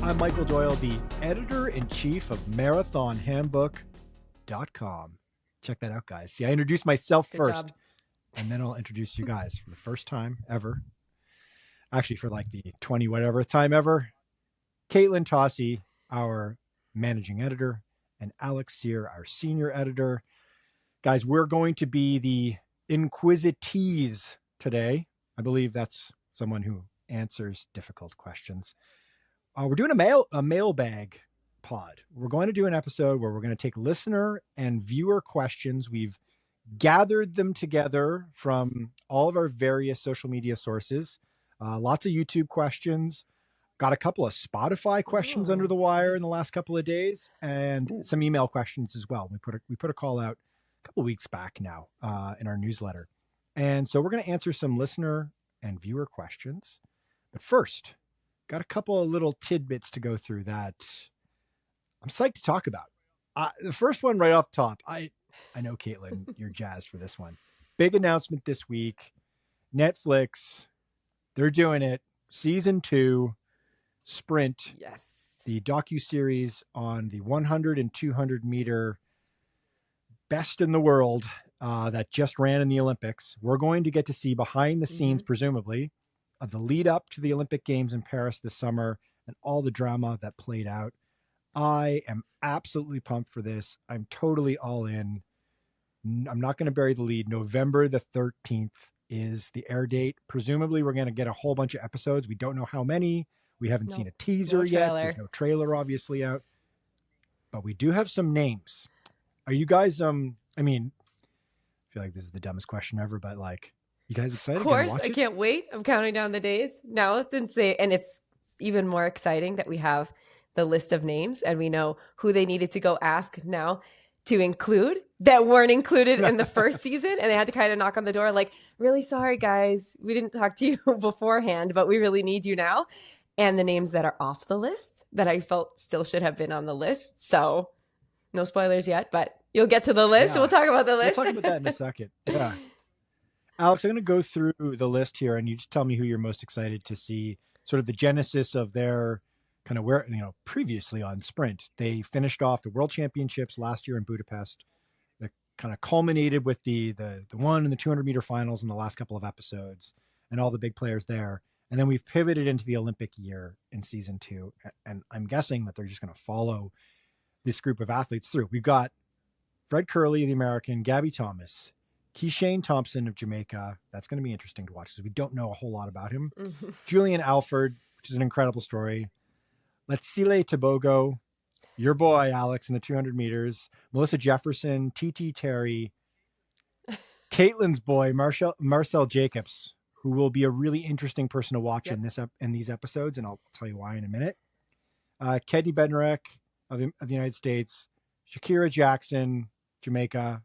I'm Michael Doyle, the editor-in-chief of marathonhandbook.com. Check that out, guys. See, I introduced myself Good first, job. and then I'll introduce you guys for the first time ever. Actually, for like the 20 whatever time ever. Katelyn, Tocci, our managing editor, and Alex Cyr, our senior editor. Guys, we're going to be the inquisitees today. I believe that's someone who answers difficult questions. We're doing a mailbag pod. We're going to do an episode where we're going to take listener and viewer questions. We've gathered them together from all of our various social media sources. Lots of YouTube questions. Got a couple of Spotify questions under the wire in the last couple of days, and some email questions as well. We put a call out a couple of weeks back now in our newsletter. And so we're going to answer some listener and viewer questions. But first, got a couple of little tidbits to go through that I'm psyched to talk about. The first one right off the top, I know, Katelyn, you're jazzed for this one. Big announcement this week. Netflix, they're doing it. Season 2, Sprint. Yes. The docu-series on the 100 and 200 meter best in the world that just ran in the Olympics. We're going to get to see behind the scenes, presumably, of the lead up to the Olympic Games in Paris this summer and all the drama that played out. I am absolutely pumped for this. I'm totally all in. I'm not going to bury the lead. November the 13th is the air date. Presumably, we're going to get a whole bunch of episodes. We don't know how many. We haven't seen a teaser yet. There's no trailer, obviously, out. But we do have some names. Are you guys, I mean, I feel like this is the dumbest question ever, but like, you guys excited? Of course, I can't wait. I'm counting down the days. Now it's insane. And it's even more exciting that we have the list of names and we know who they needed to go ask now to include that weren't included in the first season. And they had to kind of knock on the door like, really sorry, guys. We didn't talk to you beforehand, but we really need you now. And the names that are off the list that I felt still should have been on the list. So no spoilers yet, but you'll get to the list. Yeah. We'll talk about the list. We'll talk about that in a second. Yeah. Alex, I'm going to go through the list here and you just tell me who you're most excited to see, sort of the genesis of their kind of where, previously on Sprint. They finished off the World Championships last year in Budapest. That kind of culminated with the 1 and the 200 meter finals in the last couple of episodes and all the big players there. And then we've pivoted into the Olympic year in season 2. And I'm guessing that they're just going to follow this group of athletes through. We've got Fred Curley, the American, Gabby Thomas, Keishane Thompson of Jamaica. That's going to be interesting to watch because we don't know a whole lot about him. Julian Alford, which is an incredible story. Letsile Tebogo, your boy, Alex, in the 200 meters. Melissa Jefferson, TT Terry, Katelyn's boy, Marcel Jacobs, who will be a really interesting person to watch in these episodes, and I'll tell you why in a minute. Kedney Bednarek of the United States, Shakira Jackson, Jamaica,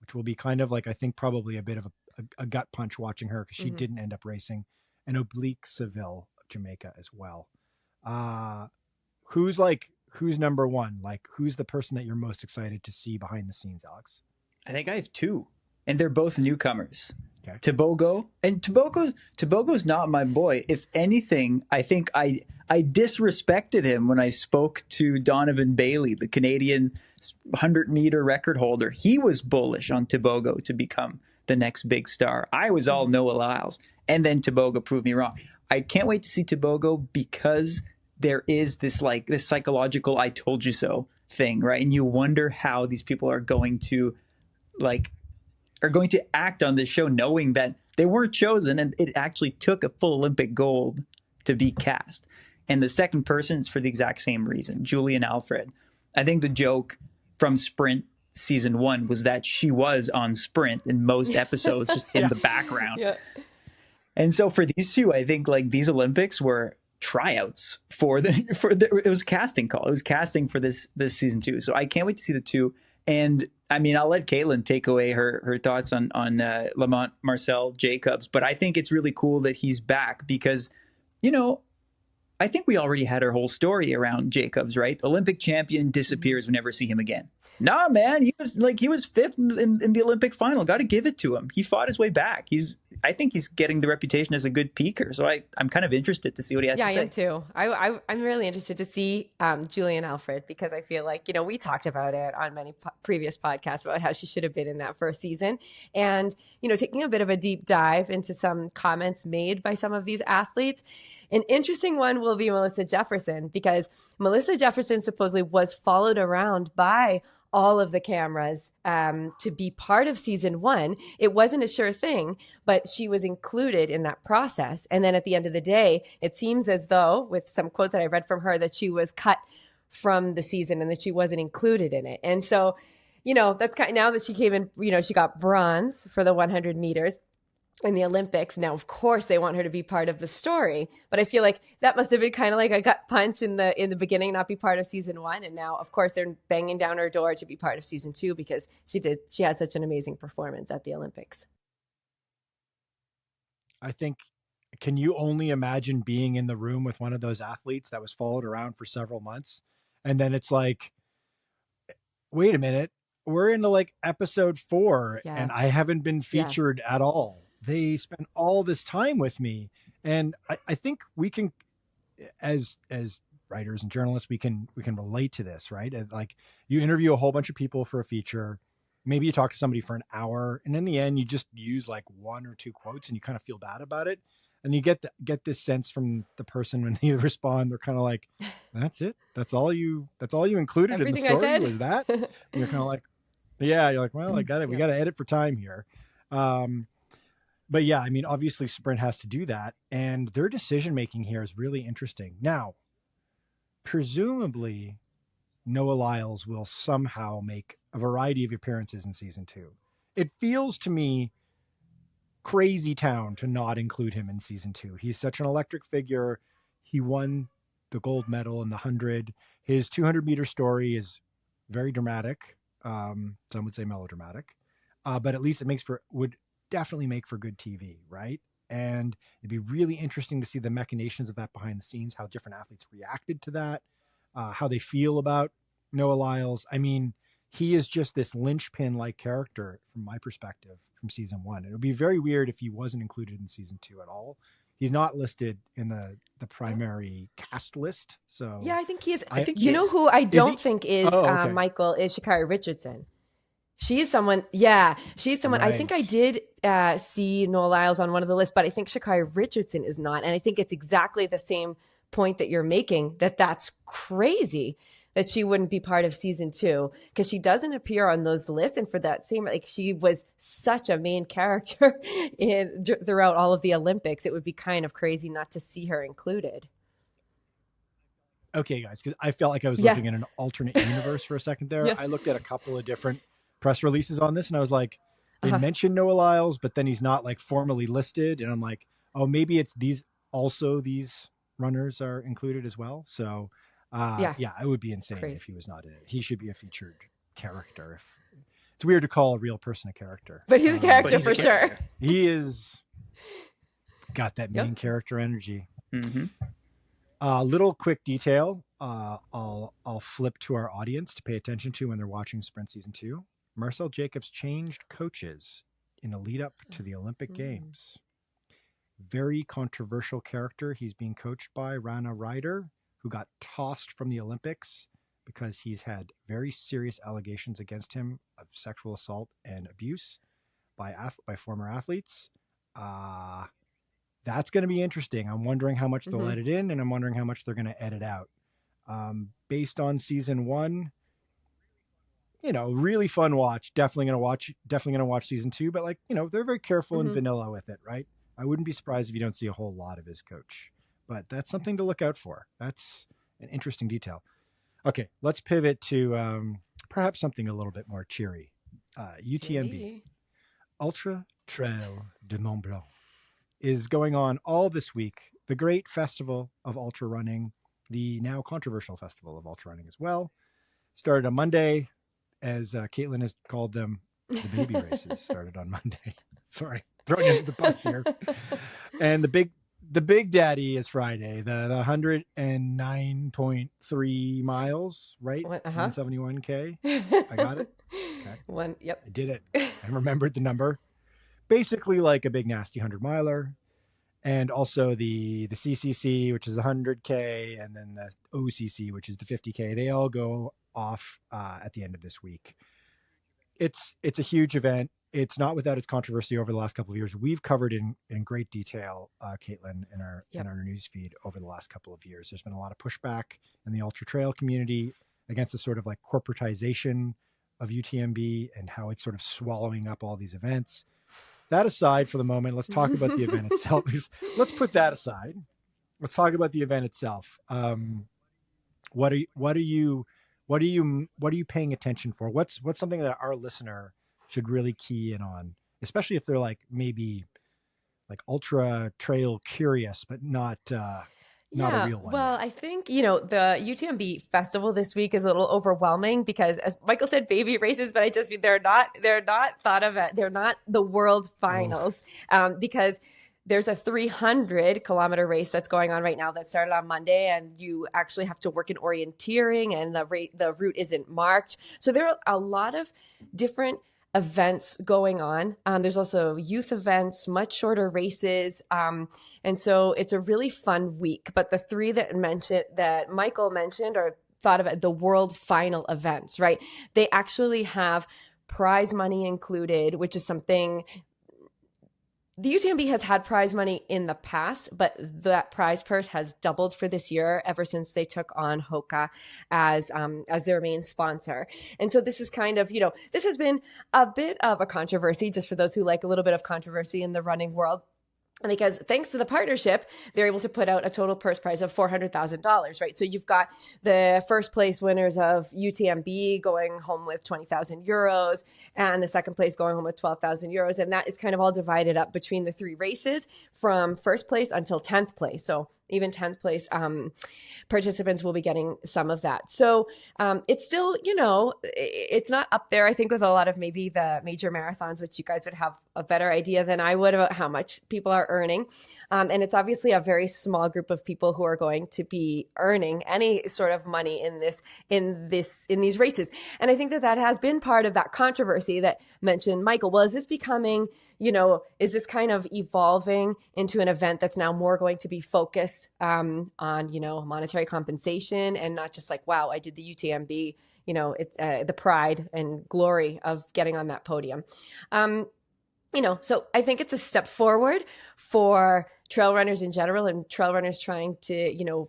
which will be kind of like, I think, probably a bit of a gut punch watching her because she didn't end up racing, and Oblique Seville, Jamaica as well. Who's number one? Like, who's the person that you're most excited to see behind the scenes, Alex? I think I have 2, and they're both newcomers. Okay. Tebogo's not my boy. If anything, I think I disrespected him when I spoke to Donovan Bailey, the Canadian 100-meter record holder. He was bullish on Tebogo to become the next big star. I was all Noah Lyles, and then Tebogo proved me wrong. I can't wait to see Tebogo because there is this psychological "I told you so" thing, right? And you wonder how these people are going to act on this show, knowing that they weren't chosen and it actually took a full Olympic gold to be cast. And the second person is for the exact same reason, Julian Alfred. I think the joke from Sprint season 1 was that she was on Sprint in most episodes, just in the background. Yeah. And so for these two, I think like these Olympics were tryouts it was a casting call. It was casting for this season 2. So I can't wait to see the 2. And I mean, I'll let Katelyn take away her thoughts on Lamont Marcel Jacobs, but I think it's really cool that he's back because, I think we already had our whole story around Jacobs, right? Olympic champion disappears, we never see him again. Nah, man, he was fifth in the Olympic final. Got to give it to him. He fought his way back. I think he's getting the reputation as a good peaker. So I'm kind of interested to see what he has Yeah, to I am say. too. I'm really interested to see Julian Alfred, because I feel like, we talked about it on many previous podcasts about how she should have been in that first season. And, taking a bit of a deep dive into some comments made by some of these athletes, an interesting one will be Melissa Jefferson, because Melissa Jefferson supposedly was followed around by all of the cameras to be part of season one. It wasn't a sure thing, but she was included in that process. And then at the end of the day, it seems as though, with some quotes that I read from her, that she was cut from the season and that she wasn't included in it. And so, that's kind of, now that she came in, she got bronze for the 100 meters in the Olympics. Now, of course, they want her to be part of the story, but I feel like that must have been kind of like a gut punch in the beginning, not be part of season one. And now, of course, they're banging down her door to be part of season two, because she had such an amazing performance at the Olympics. I think, can you only imagine being in the room with one of those athletes that was followed around for several months? And then it's like, wait a minute, we're into like episode 4 Yeah. and I haven't been featured at all. They spent all this time with me. And I think we can, as writers and journalists, we can relate to this, right? Like, you interview a whole bunch of people for a feature. Maybe you talk to somebody for an hour, and in the end, you just use like 1 or 2 quotes, and you kind of feel bad about it. And you get this sense from the person when they respond, they're kind of like, "That's it. That's all you included Everything in the story I said was that." And you're kind of like, "Yeah." You're like, "Well, I got it. We got to edit for time here." But yeah, I mean, obviously, Sprint has to do that, and their decision making here is really interesting. Now, presumably, Noah Lyles will somehow make a variety of appearances in season 2. It feels to me crazy town to not include him in season 2. He's such an electric figure. He won the gold medal in the 100. His 200-meter story is very dramatic. Some would say melodramatic, but at least it would definitely make for good TV, right? And it'd be really interesting to see the machinations of that behind the scenes, how different athletes reacted to that, how they feel about Noah Lyles. I mean, he is just this linchpin-like character from my perspective from season 1. It would be very weird if he wasn't included in season 2 at all. He's not listed in the primary cast list. So yeah, I think he is. I think he is. Who I don't think is okay. Michael is Sha'Carri Richardson. She's someone. Yeah, she's someone. Right. I think I did see Noah Lyles on one of the lists, but I think Sha'Carri Richardson is not. And I think it's exactly the same point that you're making, that's crazy that she wouldn't be part of season 2, because she doesn't appear on those lists. And for that same, like, she was such a main character throughout all of the Olympics. It would be kind of crazy not to see her included. Okay, guys, because I felt like I was living in an alternate universe for a second there. Yeah. I looked at a couple of different press releases on this, and I was like, they mentioned Noah Lyles, but then he's not like formally listed. And I'm like, oh, maybe it's these runners are included as well. So yeah, it would be insane if he was not in it. He should be a featured character. It's weird to call a real person a character, but he's a character for sure. He is got that main character energy. Mm-hmm. Little quick detail. I'll flip to our audience to pay attention to when they're watching Sprint Season 2. Marcel Jacobs changed coaches in the lead up to the Olympic Games. Very controversial character. He's being coached by Rana Ryder, who got tossed from the Olympics because he's had very serious allegations against him of sexual assault and abuse by former athletes. That's going to be interesting. I'm wondering how much they'll let it in, and I'm wondering how much they're going to edit out. Based on season 1, really fun watch. Definitely going to watch season 2, but they're very careful and vanilla with it, right? I wouldn't be surprised if you don't see a whole lot of his coach, but that's something to look out for. That's an interesting detail. Okay, let's pivot to perhaps something a little bit more cheery. UTMB, Ultra Trail de Mont Blanc, is going on all this week. The great festival of ultra running, the now controversial festival of ultra running as well, started on Monday, as Katelyn has called them. The baby races started on Monday. Sorry, throwing you under the bus here. And the the big daddy is Friday, the 109.3 miles, right? 171K. I got it. Okay. Yep. I did it. I remembered the number. Basically like a big nasty 100-miler. And also the CCC, which is the 100K, and then the OCC, which is the 50K. They all go off at the end of this week. It's a huge event. It's not without its controversy over the last couple of years. We've covered in great detail, Katelyn, in our news feed over the last couple of years. There's been a lot of pushback in the ultra trail community against the sort of like corporatization of UTMB and how it's sort of swallowing up all these events. That aside for the moment, let's talk about the event itself. Let's put that aside. Let's talk about the event itself. What are you paying attention for? What's something that our listener should really key in on, especially if they're like maybe like ultra trail curious, but not a real one. Well, I think, the UTMB festival this week is a little overwhelming because, as Michael said, baby races, but I just mean they're not thought of it. They're not the world finals because there's a 300-kilometer race that's going on right now that started on Monday, and you actually have to work in orienteering, and the route isn't marked. So there are a lot of different events going on. There's also youth events, much shorter races. And so it's a really fun week. But the three that Michael mentioned are thought of as the world final events, right? They actually have prize money included, which is something the UTMB has had prize money in the past, but that prize purse has doubled for this year ever since they took on Hoka as their main sponsor. And so this is kind of, this has been a bit of a controversy, just for those who like a little bit of controversy in the running world. Because thanks to the partnership, they're able to put out a total purse prize of $400,000, right? So you've got the first place winners of UTMB going home with 20,000 euros and the second place going home with 12,000 euros. And that is kind of all divided up between the three races from first place until 10th place. So even 10th place participants will be getting some of that. So it's still, it's not up there, I think, with a lot of maybe the major marathons, which you guys would have a better idea than I would about how much people are earning. And it's obviously a very small group of people who are going to be earning any sort of money in these races. And I think that has been part of that controversy that mentioned Michael. Well, is this becoming, is this kind of evolving into an event that's now more going to be focused on, monetary compensation and not just like, wow, I did the UTMB, the pride and glory of getting on that podium. So I think it's a step forward for trail runners in general and trail runners trying to,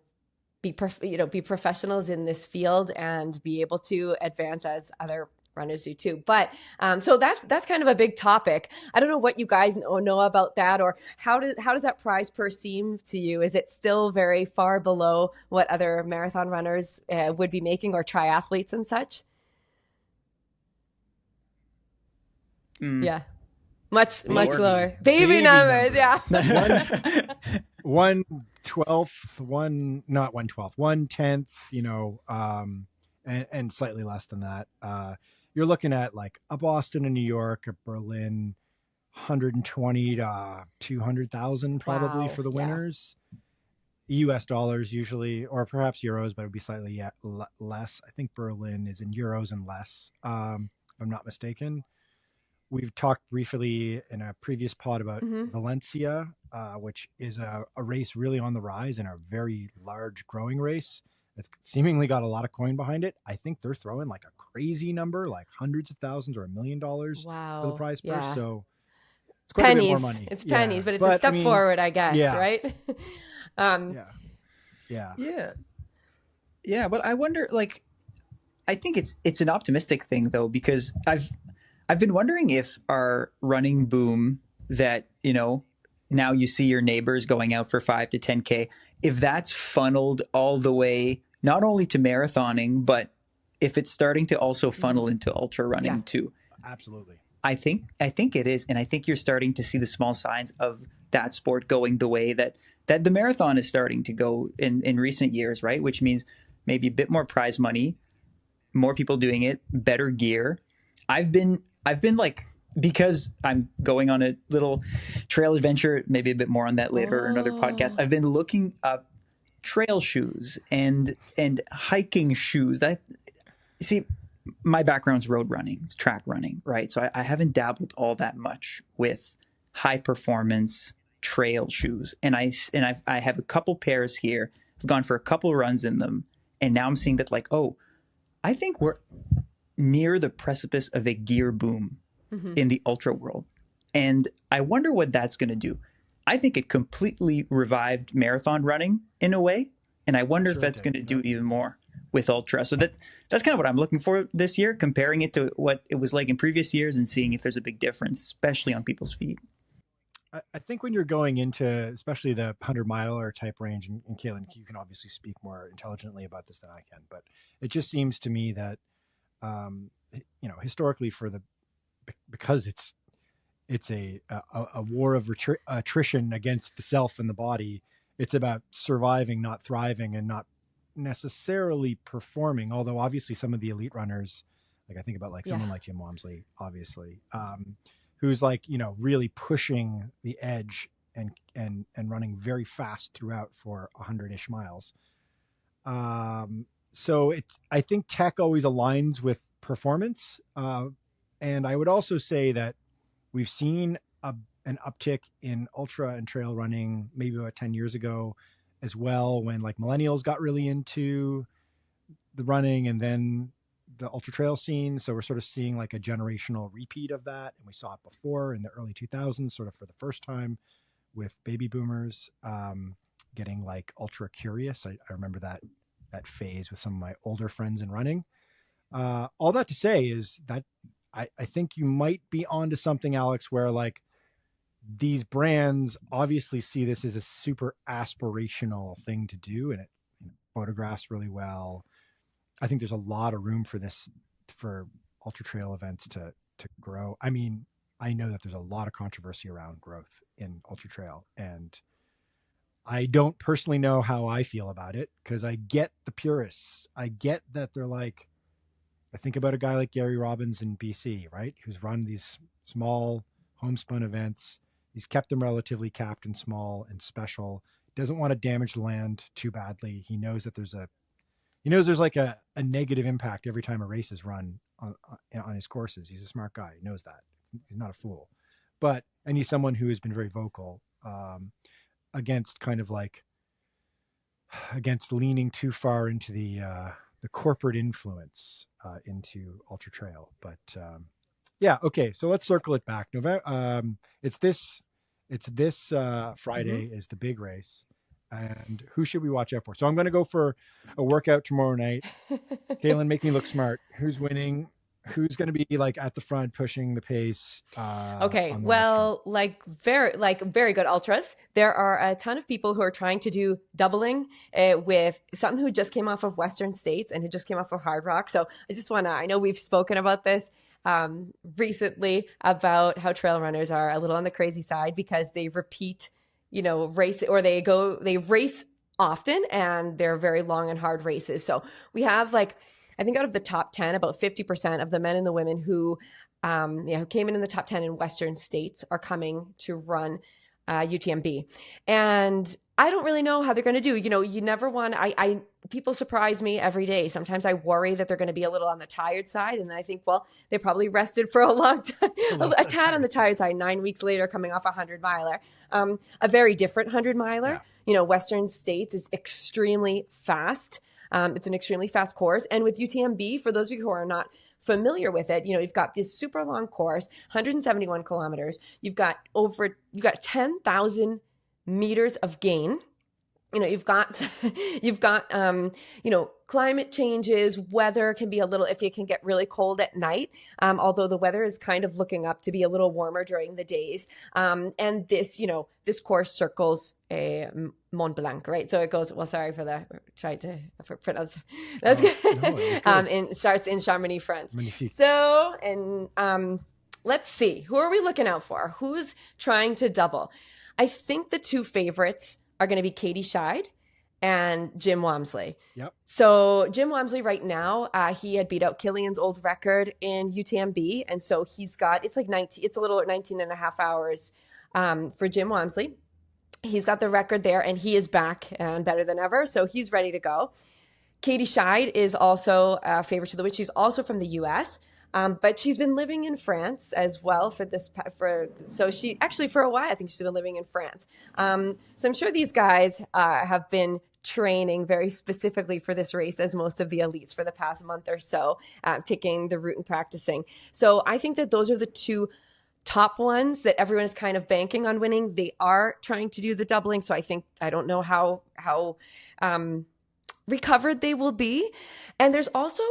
be professionals in this field and be able to advance as other runners do too. But so that's kind of a big topic. I don't know what you guys know about that, or how does that prize purse seem to you? Is it still very far below what other marathon runners would be making, or triathletes and such? Yeah. Much lower. Baby numbers. Yeah. 1/12, not 1/12, 1/10, and slightly less than that. You're looking at like a Boston and New York, a Berlin, 120 to 200,000 probably for the winners. US dollars usually, or perhaps euros, but it would be slightly less. I think Berlin is in euros and less, if I'm not mistaken. We've talked briefly in a previous pod about Valencia, which is a race really on the rise and a very large growing race. It's seemingly got a lot of coin behind it. I think they're throwing like a crazy number, like hundreds of thousands or $1 million for the prize purse. Yeah. So it's quite a bit more money. It's pennies, but it's a step forward, I guess, right? Yeah. But I wonder, I think it's an optimistic thing though, because I've been wondering if our running boom that, now you see your neighbors going out for 5 to 10K, if that's funneled all the way, not only to marathoning, but if it's starting to also funnel into ultra running too. Absolutely. I think it is. And I think you're starting to see the small signs of that sport going the way that the marathon is starting to go in recent years, right? Which means maybe a bit more prize money, more people doing it, better gear. I've been like because I'm going on a little trail adventure, maybe a bit more on that later or another podcast. I've been looking up trail shoes and hiking shoes. That see, my background's road running, it's track running, right? So I haven't dabbled all that much with high performance trail shoes, and I have a couple pairs here. I've gone for a couple runs in them, and now I'm seeing that like, oh, I think we're near the precipice of a gear boom in the ultra world. And I wonder what that's going to do. I think it completely revived marathon running in a way. And I wonder if that's going to do even more with ultra. So that's kind of what I'm looking for this year, comparing it to what it was like in previous years and seeing if there's a big difference, especially on people's feet. I think when you're going into especially the 100-miler type range, and Katelyn, you can obviously speak more intelligently about this than I can, but it just seems to me that, historically because it's a war of attrition against the self and the body. It's about surviving, not thriving, and not necessarily performing. Although obviously some of the elite runners, like I think about like someone like Jim Walmsley, obviously, who's like, really pushing the edge and running very fast throughout for 100-ish miles. So I think tech always aligns with performance. And I would also say that we've seen an uptick in ultra and trail running maybe about 10 years ago as well, when like millennials got really into the running and then the ultra trail scene. So we're sort of seeing like a generational repeat of that. And we saw it before in the early 2000s, sort of for the first time with baby boomers getting like ultra curious. I remember that phase with some of my older friends in running. All that to say is that I think you might be onto something, Alex, where like these brands obviously see this as a super aspirational thing to do, and it photographs really well. I think there's a lot of room for this, for ultra trail events to grow. I mean, I know that there's a lot of controversy around growth in ultra trail, and I don't personally know how I feel about it, because I get the purists. I get that they're like, I think about a guy like Gary Robbins in BC, right? Who's run these small homespun events. He's kept them relatively capped and small and special. Doesn't want to damage the land too badly. He knows that there's like a negative impact every time a race is run on his courses. He's a smart guy. He knows that. He's not a fool. And he's someone who has been very vocal against leaning too far into the corporate influence into ultra trail. But yeah, okay. So let's circle it back. November. It's this Friday is the big race, and who should we watch out for? So I'm going to go for a workout tomorrow night. Katelyn, make me look smart. Who's winning? Who's going to be like at the front pushing the pace? Okay, well, very good ultras. There are a ton of people who are trying to do doubling with someone who just came off of Western States and who just came off of Hard Rock. So I know we've spoken about this recently about how trail runners are a little on the crazy side because they repeat, race, or they race often, and they're very long and hard races. So we have I think out of the top 10, about 50% of the men and the women who came in the top 10 in Western States are coming to run UTMB. And I don't really know how they're going to do. You never want, people surprise me every day. Sometimes I worry that they're going to be a little on the tired side. And then I think, well, they probably rested for a long time, a tad on the tired side, 9 weeks later, coming off a 100-miler, a very different 100-miler. Yeah. Western States is extremely fast. It's an extremely fast course. And with UTMB, for those of you who are not familiar with it, you've got this super long course, 171 kilometers. You've got 10,000 meters of gain. You've got climate changes, weather can be it can get really cold at night. Although the weather is kind of looking up to be a little warmer during the days. And this course circles a Mont Blanc, right? So it goes, try to pronounce. That's good. It starts in Chamonix, France. Magnifique. So, and let's see, who are we looking out for? Who's trying to double? I think the two favorites are going to be Katie Scheid and Jim Walmsley. Yep. So Jim Walmsley right now, he had beat out Killian's old record in UTMB. And so he's got, it's like 19, it's a little 19 and a half hours for Jim Walmsley. He's got the record there and he is back and better than ever. So he's ready to go. Katie Scheid is also a favorite to the witch. She's also from the US. But she's been living in France as well so she actually for a while, I think she's been living in France. So I'm sure these guys have been training very specifically for this race as most of the elites for the past month or so, taking the route and practicing. So I think that those are the two top ones that everyone is kind of banking on winning. They are trying to do the doubling. So I don't know how recovered they will be. And there's also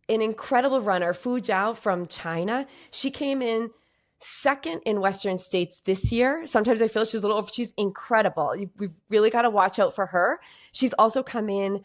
an incredible runner, Fu Jiao from China. She came in second in Western States this year. Sometimes I feel she's incredible. We've really got to watch out for her. She's also come in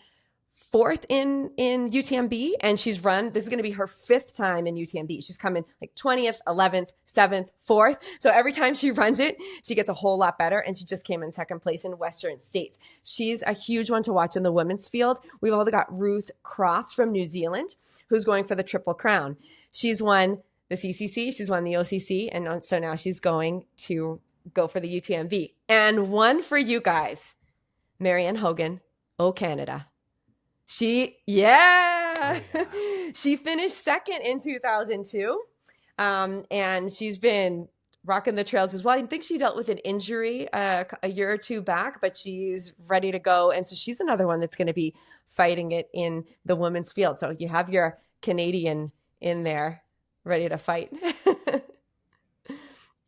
fourth in UTMB, and she's run, this is going to be her fifth time in UTMB. She's come in like 20th, 11th, 7th, 4th. So every time she runs it, she gets a whole lot better. And she just came in second place in Western States. She's a huge one to watch in the women's field. We've also got Ruth Croft from New Zealand, who's going for the Triple Crown. She's won the CCC, she's won the OCC, and so now she's going to go for the UTMB. And one for you guys, Marianne Hogan, O Canada. She finished second in 2002, and she's been rocking the trails as well. I think she dealt with an injury a year or two back, but she's ready to go. And so she's another one that's going to be fighting it in the women's field. So you have your Canadian in there ready to fight.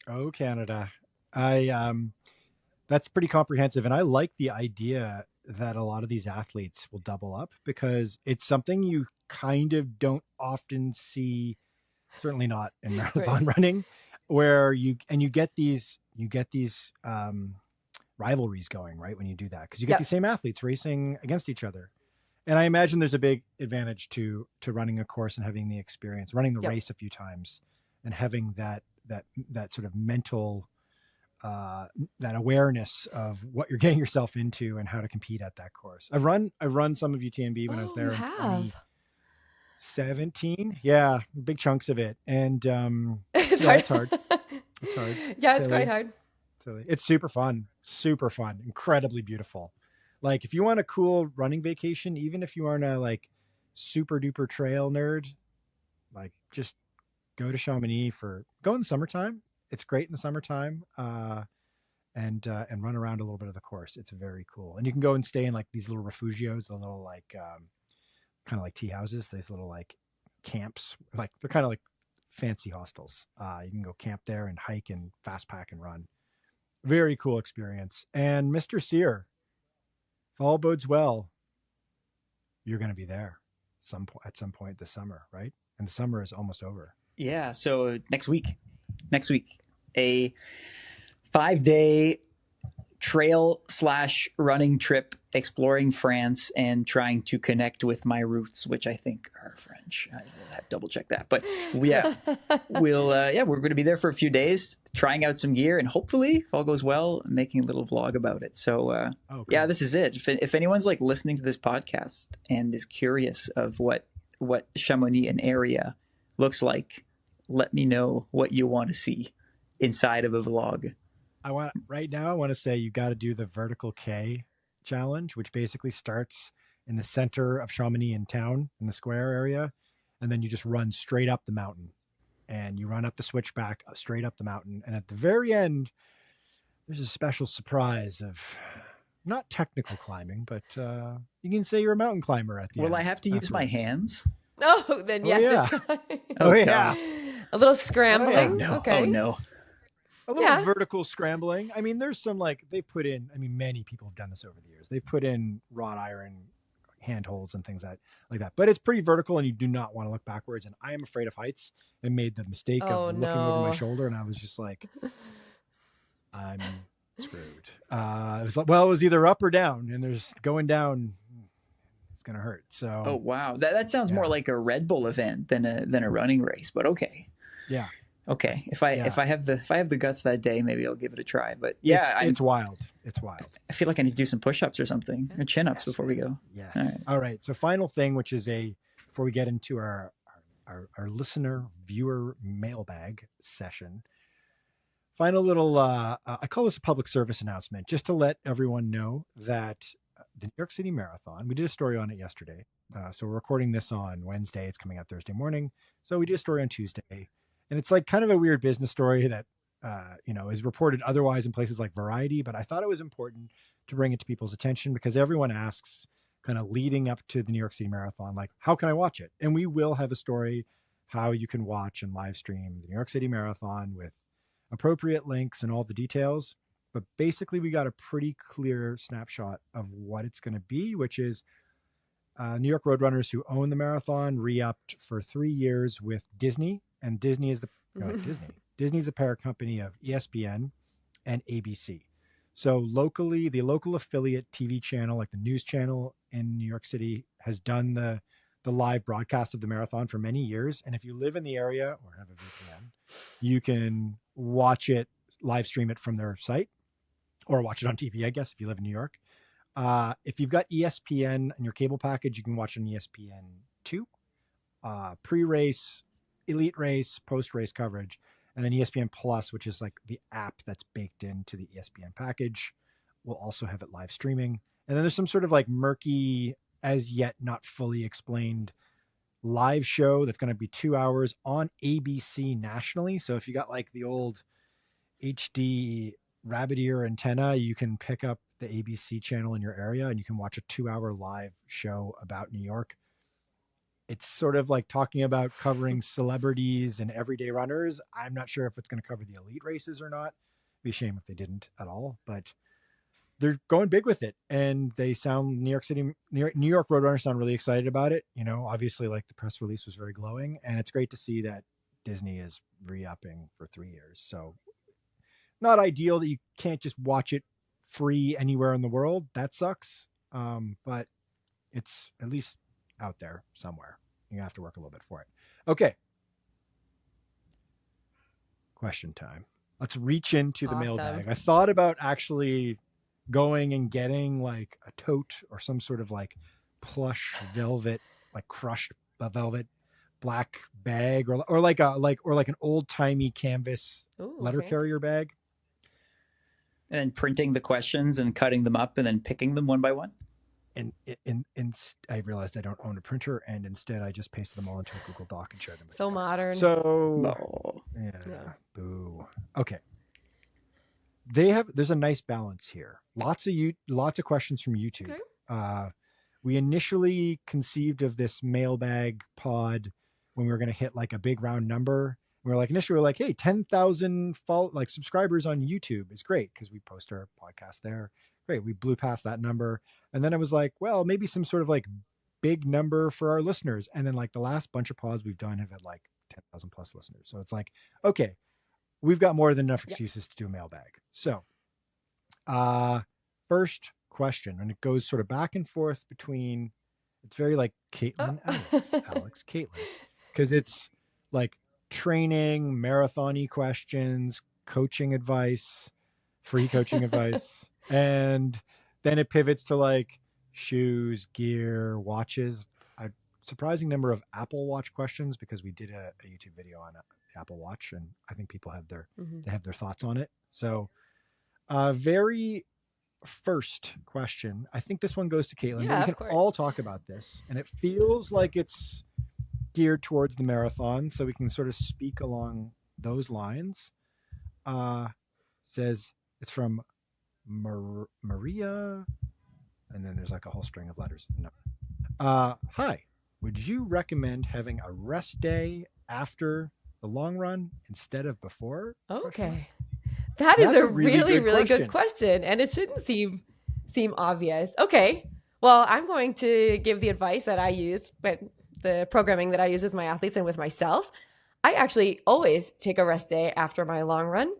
Oh, Canada. That's pretty comprehensive. And I like the idea that a lot of these athletes will double up because it's something you kind of don't often see, certainly not in marathon running, where you get these rivalries going, right? When you do that, because you get the same athletes racing against each other. And I imagine there's a big advantage to running a course and having the experience, running the race a few times and having that sort of mental, that awareness of what you're getting yourself into and how to compete at that course. I've run some of UTMB when I was there in 2017. Yeah, big chunks of it. And it's hard. It's hard. Yeah, it's quite hard. It's super fun, incredibly beautiful. Like if you want a cool running vacation, even if you aren't a like super duper trail nerd, like just go to Chamonix go in the summertime. It's great in the summertime, and run around a little bit of the course. It's very cool. And you can go and stay in like these little refugios, the little like kind of like tea houses, these little like camps, like they're kind of like fancy hostels. You can go camp there and hike and fast pack and run. Very cool experience. And Mr. Cyr, if all bodes well, you're going to be there at some point this summer, right? And the summer is almost over. Yeah. So next week, a 5-day trail/running trip exploring France and trying to connect with my roots, which I think are French. I will have to double check that, but yeah, we're going to be there for a few days, trying out some gear, and hopefully, if all goes well, making a little vlog about it. So, cool. Yeah, this is it. If anyone's like listening to this podcast and is curious of what Chamonix and area looks like, let me know what you want to see inside of a vlog. I want to say you got to do the vertical K challenge, which basically starts in the center of Chamonix in town, in the square area, and then you just run straight up the mountain, and you run up the switchback straight up the mountain, and at the very end, there's a special surprise of not technical climbing, but you can say you're a mountain climber at the end. Will I have to use my hands? Oh, then yes. Oh yeah. A little scrambling. Oh, no. Okay. Oh no. A little vertical scrambling. I mean, there's some they've put in, many people have done this over the years. They've put in wrought iron handholds and things like that. But it's pretty vertical and you do not want to look backwards. And I am afraid of heights and made the mistake of looking over my shoulder. And I was just like, I'm screwed. It was either up or down, and there's going down. It's going to hurt. So. Oh, wow. That sounds more like a Red Bull event than a running race, but okay. Yeah. Okay, if I have the guts that day, maybe I'll give it a try. But yeah, it's wild. It's wild. I feel like I need to do some push-ups or something, or chin-ups before we go. Yes. All right. So final thing, which is before we get into our listener viewer mailbag session, final little, I call this a public service announcement, just to let everyone know that the New York City Marathon, we did a story on it yesterday. So we're recording this on Wednesday. It's coming out Thursday morning. So we did a story on Tuesday, and it's like kind of a weird business story that, is reported otherwise in places like Variety, but I thought it was important to bring it to people's attention because everyone asks kind of leading up to the New York City Marathon, like, how can I watch it? And we will have a story how you can watch and live stream the New York City Marathon with appropriate links and all the details. But basically we got a pretty clear snapshot of what it's going to be, which is New York Roadrunners who own the marathon re-upped for 3 years with Disney, and Disney is Disney's a parent company of ESPN and ABC. So locally, the local affiliate TV channel, like the news channel in New York City, has done the live broadcast of the marathon for many years. And if you live in the area or have a VPN, you can watch it, live stream it from their site, or watch it on TV, I guess, if you live in New York. If you've got ESPN in your cable package, you can watch it on ESPN2, pre-race, elite race, post-race coverage. And then ESPN Plus, which is like the app that's baked into the ESPN package, will also have it live streaming. And then there's some sort of like murky, as yet not fully explained live show that's going to be 2 hours on ABC nationally. So if you got like the old HD rabbit ear antenna, you can pick up the ABC channel in your area and you can watch a 2-hour live show about New York. It's sort of like talking about covering celebrities and everyday runners. I'm not sure if it's going to cover the elite races or not. It'd be a shame if they didn't at all, but they're going big with it. And they sound New York Roadrunners sound really excited about it. Obviously like the press release was very glowing, and it's great to see that Disney is re-upping for 3 years. So not ideal that you can't just watch it free anywhere in the world. That sucks. But it's at least out there somewhere. You're gonna have to work a little bit for it. Okay. Question time. Let's reach into the mailbag. I thought about actually going and getting like a tote or some sort of like plush velvet, like crushed velvet black bag, or like an old timey canvas letter carrier bag. And then printing the questions and cutting them up and then picking them one by one. And I realized I don't own a printer, and instead I just pasted them all into a Google Doc and shared them with So you guys. modern. So Yeah. Boo. Okay. There's a nice balance here. Lots of questions from YouTube. Okay. We initially conceived of this mailbag pod when we were going to hit like a big round number. We were like, hey, 10,000 subscribers on YouTube is great because we post our podcast there. Great. We blew past that number. And then I was like, well, maybe some sort of like big number for our listeners. And then like the last bunch of pods we've done have had like 10,000 plus listeners. So it's like, okay, we've got more than enough excuses to do a mailbag. So first question, and it goes sort of back and forth between, it's very like Katelyn, Alex, Katelyn, because it's like training, marathon-y questions, coaching advice, free coaching advice. And then it pivots to like shoes, gear, watches. A surprising number of Apple Watch questions because we did a YouTube video on the Apple Watch, and I think people have they have their thoughts on it. So very first question, I think this one goes to Katelyn. Yeah, we can all talk about this, and it feels like it's geared towards the marathon, so we can sort of speak along those lines. Says it's from Maria, and then there's like a whole string of letters. No. Hi, would you recommend having a rest day after the long run instead of before? Okay. That's a really good question. And it shouldn't seem obvious. Okay. Well, I'm going to give the advice that I use, but the programming that I use with my athletes and with myself. I actually always take a rest day after my long run,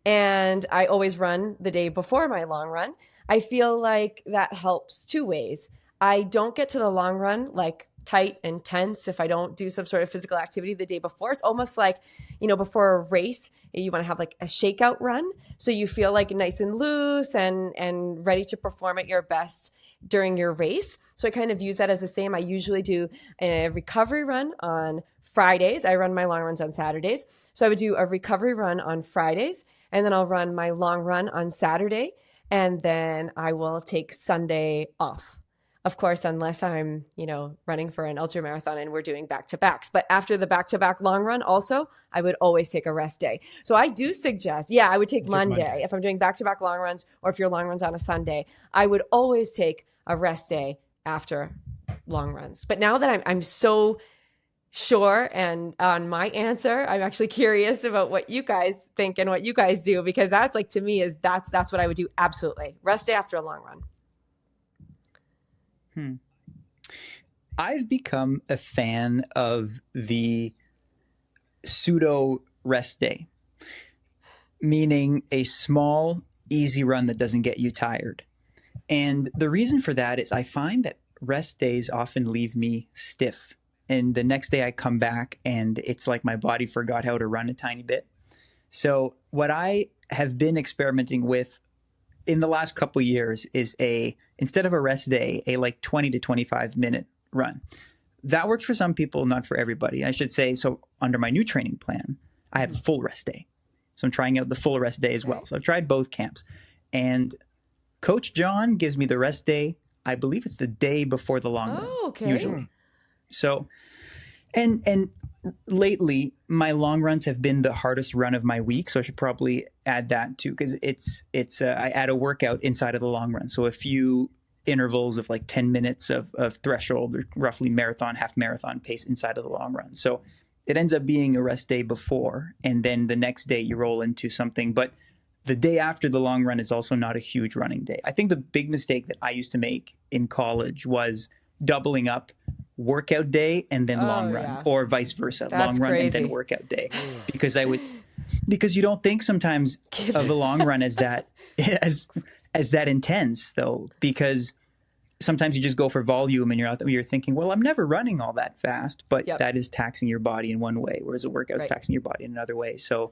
and I always run the day before my long run. I feel like that helps two ways. I don't get to the long run like tight and tense if I don't do some sort of physical activity the day before. It's almost like, before a race, you want to have like a shakeout run. So you feel like nice and loose and ready to perform at your best during your race. So I kind of use that as the same. I usually do a recovery run on Fridays. I run my long runs on Saturdays. So I would do a recovery run on Fridays, and then I'll run my long run on Saturday, and then I will take Sunday off. Of course, unless I'm, running for an ultra marathon and we're doing back-to-backs. But after the back-to-back long run also, I would always take a rest day. So I do suggest, I would take Monday. If I'm doing back-to-back long runs, or if your long run's on a Sunday, I would always take a rest day after long runs. But now that I'm so sure and on my answer, I'm actually curious about what you guys think and what you guys do, because that's like, to me, that's what I would do. Absolutely. Rest day after a long run. I've become a fan of the pseudo rest day, meaning a small, easy run that doesn't get you tired. And the reason for that is I find that rest days often leave me stiff. And the next day I come back and it's like my body forgot how to run a tiny bit. So what I have been experimenting with in the last couple of years is instead of a rest day, a like 20 to 25 minute run. That works for some people, not for everybody. I should say, so under my new training plan, I have a full rest day. So I'm trying out the full rest day as well. So I've tried both camps. And Coach John gives me the rest day. I believe it's the day before the long run, okay. Usually. So, and lately, my long runs have been the hardest run of my week, so I should probably add that too, because I add a workout inside of the long run, so a few intervals of like 10 minutes of threshold, or roughly marathon, half marathon pace inside of the long run. So it ends up being a rest day before, and then the next day you roll into something. But the day after the long run is also not a huge running day. I think the big mistake that I used to make in college was doubling up workout day and then long run, or vice versa. That's long run crazy. and then workout day. Because you don't think sometimes of the long run as that intense though, because sometimes you just go for volume and you're thinking, well, I'm never running all that fast, but that is taxing your body in one way, whereas a workout is taxing your body in another way. So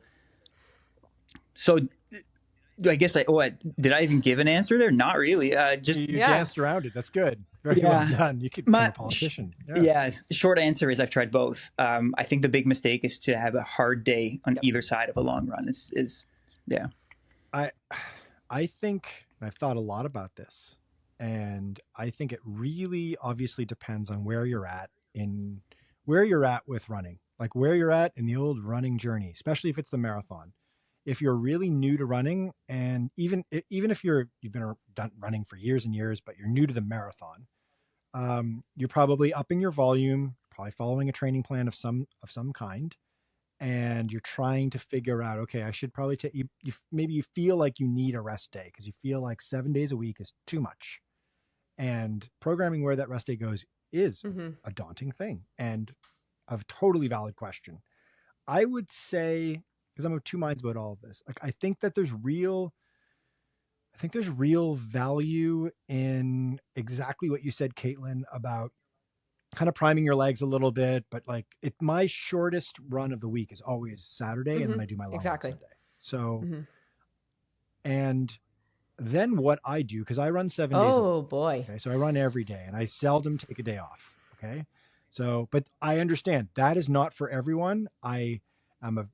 I guess did I even give an answer there? Not really. Just you danced around it. That's good. Very well done. You could be a politician. Short answer is I've tried both. I think the big mistake is to have a hard day on either side of a long run. I think I've thought a lot about this, and I think it really obviously depends on where you're at with running, like where you're at in the old running journey, especially if it's the marathon. If you're really new to running, and even if you've been running for years and years, but you're new to the marathon, you're probably upping your volume, probably following a training plan of some kind, and you're trying to figure out, okay, I should probably take maybe you feel like you need a rest day because you feel like 7 days a week is too much, and programming where that rest day goes is a daunting thing and a totally valid question. I would say, because I'm of two minds about all of this. Like, I think there's real value in exactly what you said, Katelyn, about kind of priming your legs a little bit. But like, my shortest run of the week is always Saturday, and then I do my long run Sunday. So, and then what I do, because I run 7 days a week. Oh boy! Okay, so I run every day, and I seldom take a day off. Okay, so but I understand that is not for everyone. I am a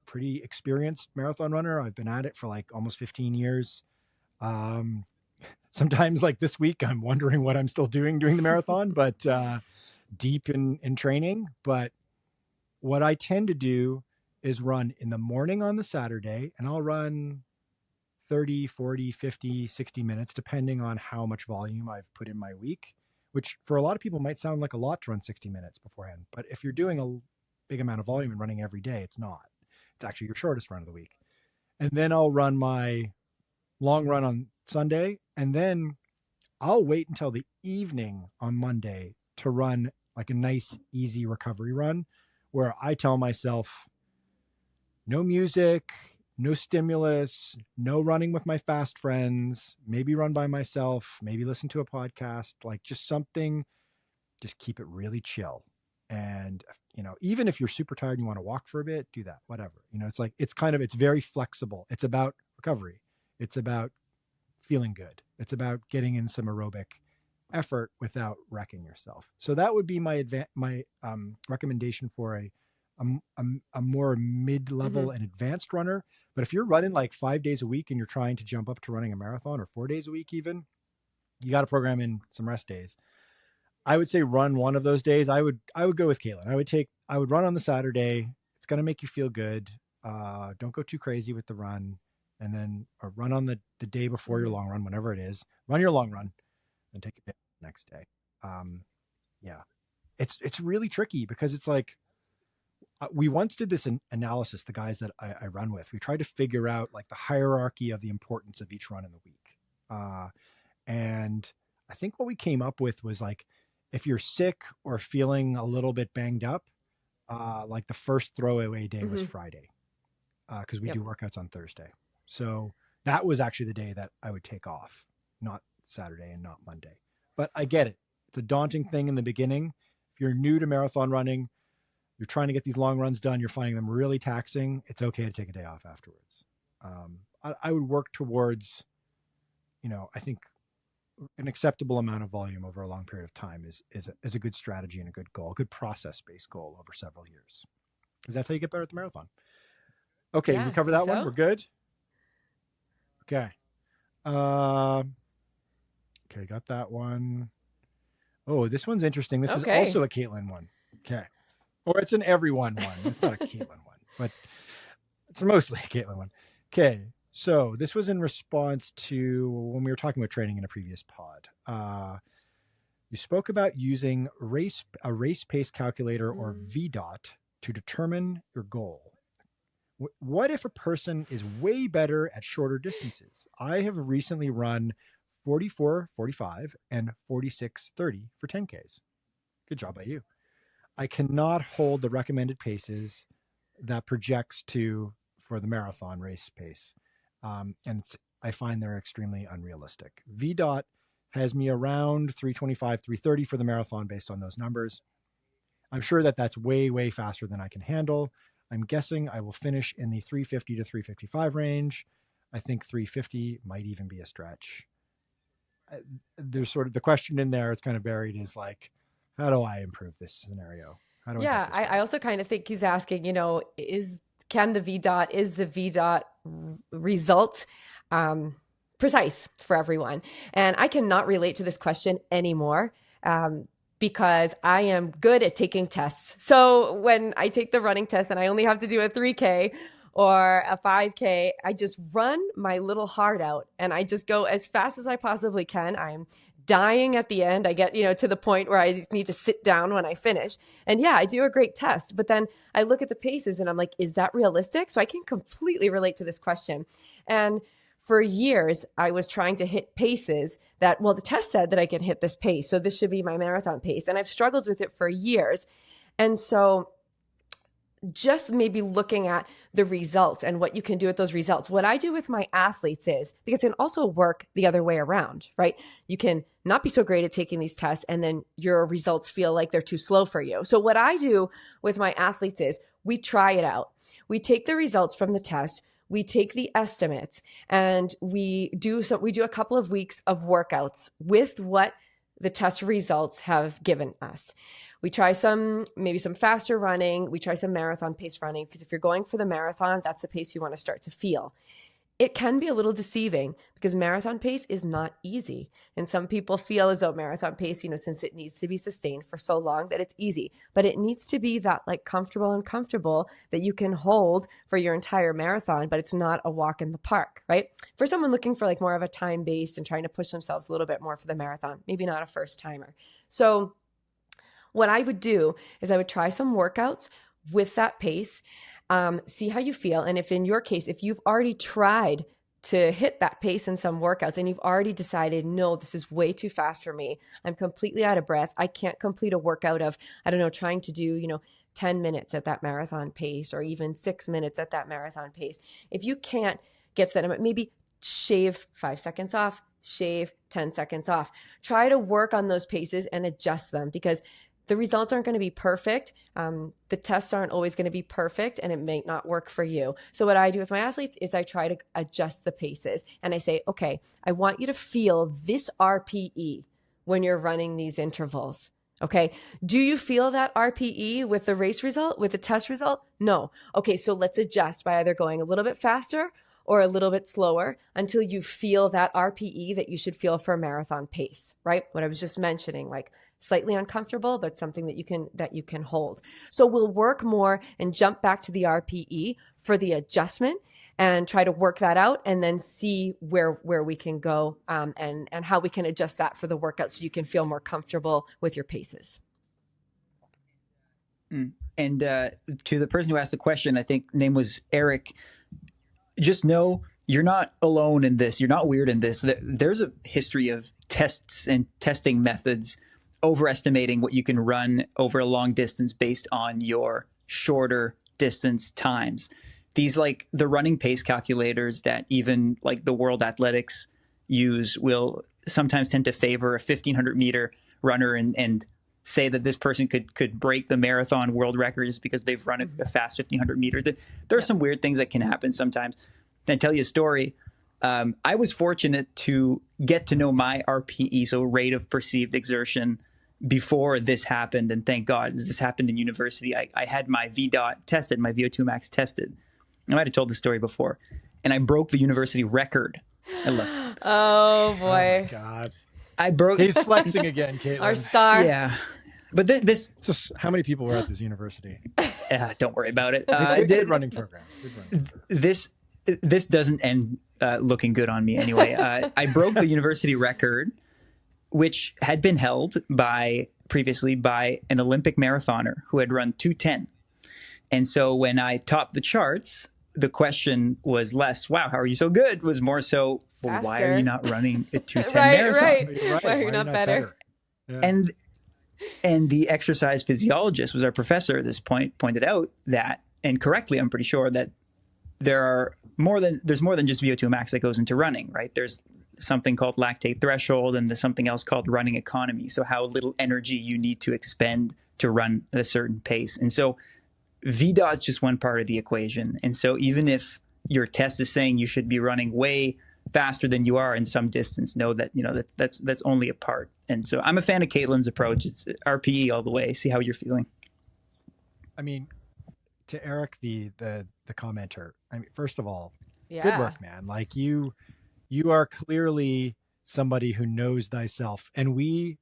pretty experienced marathon runner. I've been at it for like almost 15 years. Sometimes like this week, I'm wondering what I'm still doing during the marathon, but deep in training. But what I tend to do is run in the morning on the Saturday, and I'll run 30, 40, 50, 60 minutes, depending on how much volume I've put in my week, which for a lot of people might sound like a lot to run 60 minutes beforehand. But if you're doing a big amount of volume and running every day, it's not. It's actually your shortest run of the week. And then I'll run my long run on Sunday. And then I'll wait until the evening on Monday to run like a nice, easy recovery run where I tell myself, no music, no stimulus, no running with my fast friends, maybe run by myself, maybe listen to a podcast, like just something just keep it really chill. And, even if you're super tired and you want to walk for a bit, do that, whatever. It's like, it's very flexible. It's about recovery. It's about feeling good. It's about getting in some aerobic effort without wrecking yourself. So that would be my recommendation for a more mid-level and advanced runner. But if you're running like 5 days a week and you're trying to jump up to running a marathon, or 4 days a week even, you got to program in some rest days. I would say run one of those days. I would go with Katelyn. I would run on the Saturday. It's going to make you feel good. Don't go too crazy with the run. And then run on the day before your long run, whenever it is. Run your long run and take it the next day. Yeah. It's really tricky because it's like, we once did this analysis, the guys that I run with. We tried to figure out like the hierarchy of the importance of each run in the week. And I think what we came up with was like, if you're sick or feeling a little bit banged up, like the first throwaway day was Friday, because we do workouts on Thursday. So that was actually the day that I would take off, not Saturday and not Monday. But I get it. It's a daunting thing in the beginning. If you're new to marathon running, you're trying to get these long runs done, you're finding them really taxing, it's okay to take a day off afterwards. I would work towards, I think an acceptable amount of volume over a long period of time is a good strategy and a good goal, a good process-based goal over several years. Because that's how you get better at the marathon. Okay, we cover that one. We're good. Okay. Okay, got that one. Oh, this one's interesting. This is also a Katelyn one. Okay. Or it's an everyone one. It's not a Katelyn one, but it's mostly a Katelyn one. Okay. So this was in response to when we were talking about training in a previous pod. You spoke about using a race pace calculator or VDOT to determine your goal. What if a person is way better at shorter distances? I have recently run 44:45 and 46:30 for 10Ks. Good job by you. I cannot hold the recommended paces that projects for the marathon race pace. And I find they're extremely unrealistic. VDOT has me around 325, 330 for the marathon based on those numbers. I'm sure that's way, way faster than I can handle. I'm guessing I will finish in the 350 to 355 range. I think 350 might even be a stretch. There's sort of the question in there, it's kind of buried, is like, how do I improve this scenario? How do I also kind of think he's asking, is the VDOT result precise for everyone? And I cannot relate to this question anymore because I am good at taking tests. So when I take the running test and I only have to do a 3K or a 5K, I just run my little heart out and I just go as fast as I possibly can. I'm dying at the end. I get, to the point where I just need to sit down when I finish. And I do a great test, but then I look at the paces and I'm like, is that realistic? So I can completely relate to this question. And for years, I was trying to hit paces that, the test said that I could hit this pace. So this should be my marathon pace. And I've struggled with it for years. And so just maybe looking at the results and what you can do with those results. What I do with my athletes is, because it can also work the other way around, right? You can not be so great at taking these tests and then your results feel like they're too slow for you. So what I do with my athletes is we try it out. We take the results from the test, we take the estimates, and we do a couple of weeks of workouts with what the test results have given us. We try maybe some faster running. We try some marathon pace running, because if you're going for the marathon, that's the pace you want to start to feel. It can be a little deceiving because marathon pace is not easy. And some people feel as though marathon pace, since it needs to be sustained for so long, that it's easy, but it needs to be that like comfortable that you can hold for your entire marathon, but it's not a walk in the park, right? For someone looking for like more of a time based and trying to push themselves a little bit more for the marathon, maybe not a first timer. So what I would do is I would try some workouts with that pace, see how you feel. And if in your case, if you've already tried to hit that pace in some workouts and you've already decided, no, this is way too fast for me, I'm completely out of breath, I can't complete a workout of, trying to do, 10 minutes at that marathon pace or even 6 minutes at that marathon pace. If you can't get to that, maybe shave 5 seconds off, shave 10 seconds off. Try to work on those paces and adjust them, because the results aren't going to be perfect. The tests aren't always going to be perfect, and it may not work for you. So what I do with my athletes is I try to adjust the paces, and I say, okay, I want you to feel this RPE when you're running these intervals. Okay. Do you feel that RPE with the race result, with the test result? No. Okay. So let's adjust by either going a little bit faster or a little bit slower until you feel that RPE that you should feel for a marathon pace, right? What I was just mentioning, like slightly uncomfortable, but something that you can hold. So we'll work more and jump back to the RPE for the adjustment and try to work that out, and then see where we can go, and how we can adjust that for the workout so you can feel more comfortable with your paces. And to the person who asked the question, I think name was Eric, just know you're not alone in this. You're not weird in this. There's a history of tests and testing methods overestimating what you can run over a long distance based on your shorter distance times. These, like the running pace calculators that even like the World Athletics use, will sometimes tend to favor a 1,500 meter runner and say that this person could break the marathon world records because they've run a fast 1,500 meters. There are some weird things that can happen sometimes. And tell you a story. I was fortunate to get to know my RPE, so rate of perceived exertion, before this happened. And thank God this happened in university. I had my VDOT tested, my VO2 max tested. I might have told the story before. And I broke the university record. I left. Oh, boy. Oh, my God. I broke. He's flexing again, Katelyn. Our star. Yeah. But this. So how many people were at this university? Don't worry about it. Good running program. This doesn't end looking good on me anyway. I broke the university record, which had been held previously by an Olympic marathoner who had run 2:10. And so when I topped the charts, the question was less, wow, how are you so good? Was more so, well, why are you not running a 2:10 marathon? Right. Why are you not better? Yeah. And the exercise physiologist, was our professor at this point, pointed out that, and correctly, I'm pretty sure, that there's more than just VO2 max that goes into running, right? There's something called lactate threshold, and there's something else called running economy. So how little energy you need to expend to run at a certain pace. And so VDOT is just one part of the equation. And so even if your test is saying you should be running way faster than you are in some distance, know that, that's only a part. And so I'm a fan of Katelyn's approach. It's RPE all the way. See how you're feeling. I mean, to Eric, the commenter, I mean, first of all, Yeah. good work, man. Like you are clearly somebody who knows thyself. And Katelyn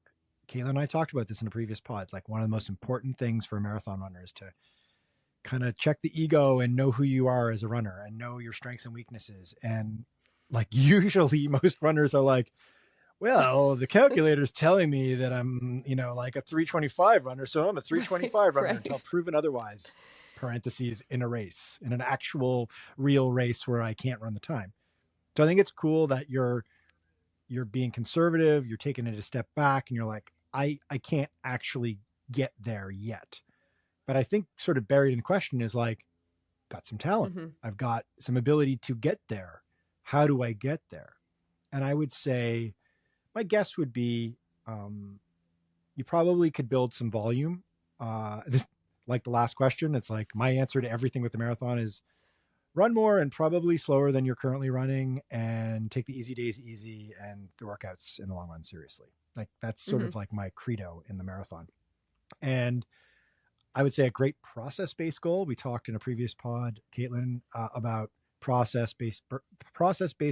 and I talked about this in a previous pod. Like, one of the most important things for a marathon runner is to kind of check the ego and know who you are as a runner and know your strengths and weaknesses. And like, usually most runners are like, well, the calculator's telling me that I'm, like a 325 runner. So I'm a 325 runner Right. until proven otherwise, parentheses, in a race, in an actual real race where I can't run the time. So I think it's cool that you're being conservative, you're taking it a step back, and you're like, I can't actually get there yet. But I think sort of buried in the question is like, got some talent. Mm-hmm. I've got some ability to get there. How do I get there? And I would say, my guess would be, you probably could build some volume. Like the last question, it's like my answer to everything with the marathon is run more and probably slower than you're currently running, and take the easy days easy and the workouts in the long run seriously. Like, that's sort of like my credo in the marathon. And I would say a great process-based goal. We talked in a previous pod, Katelyn, about process-based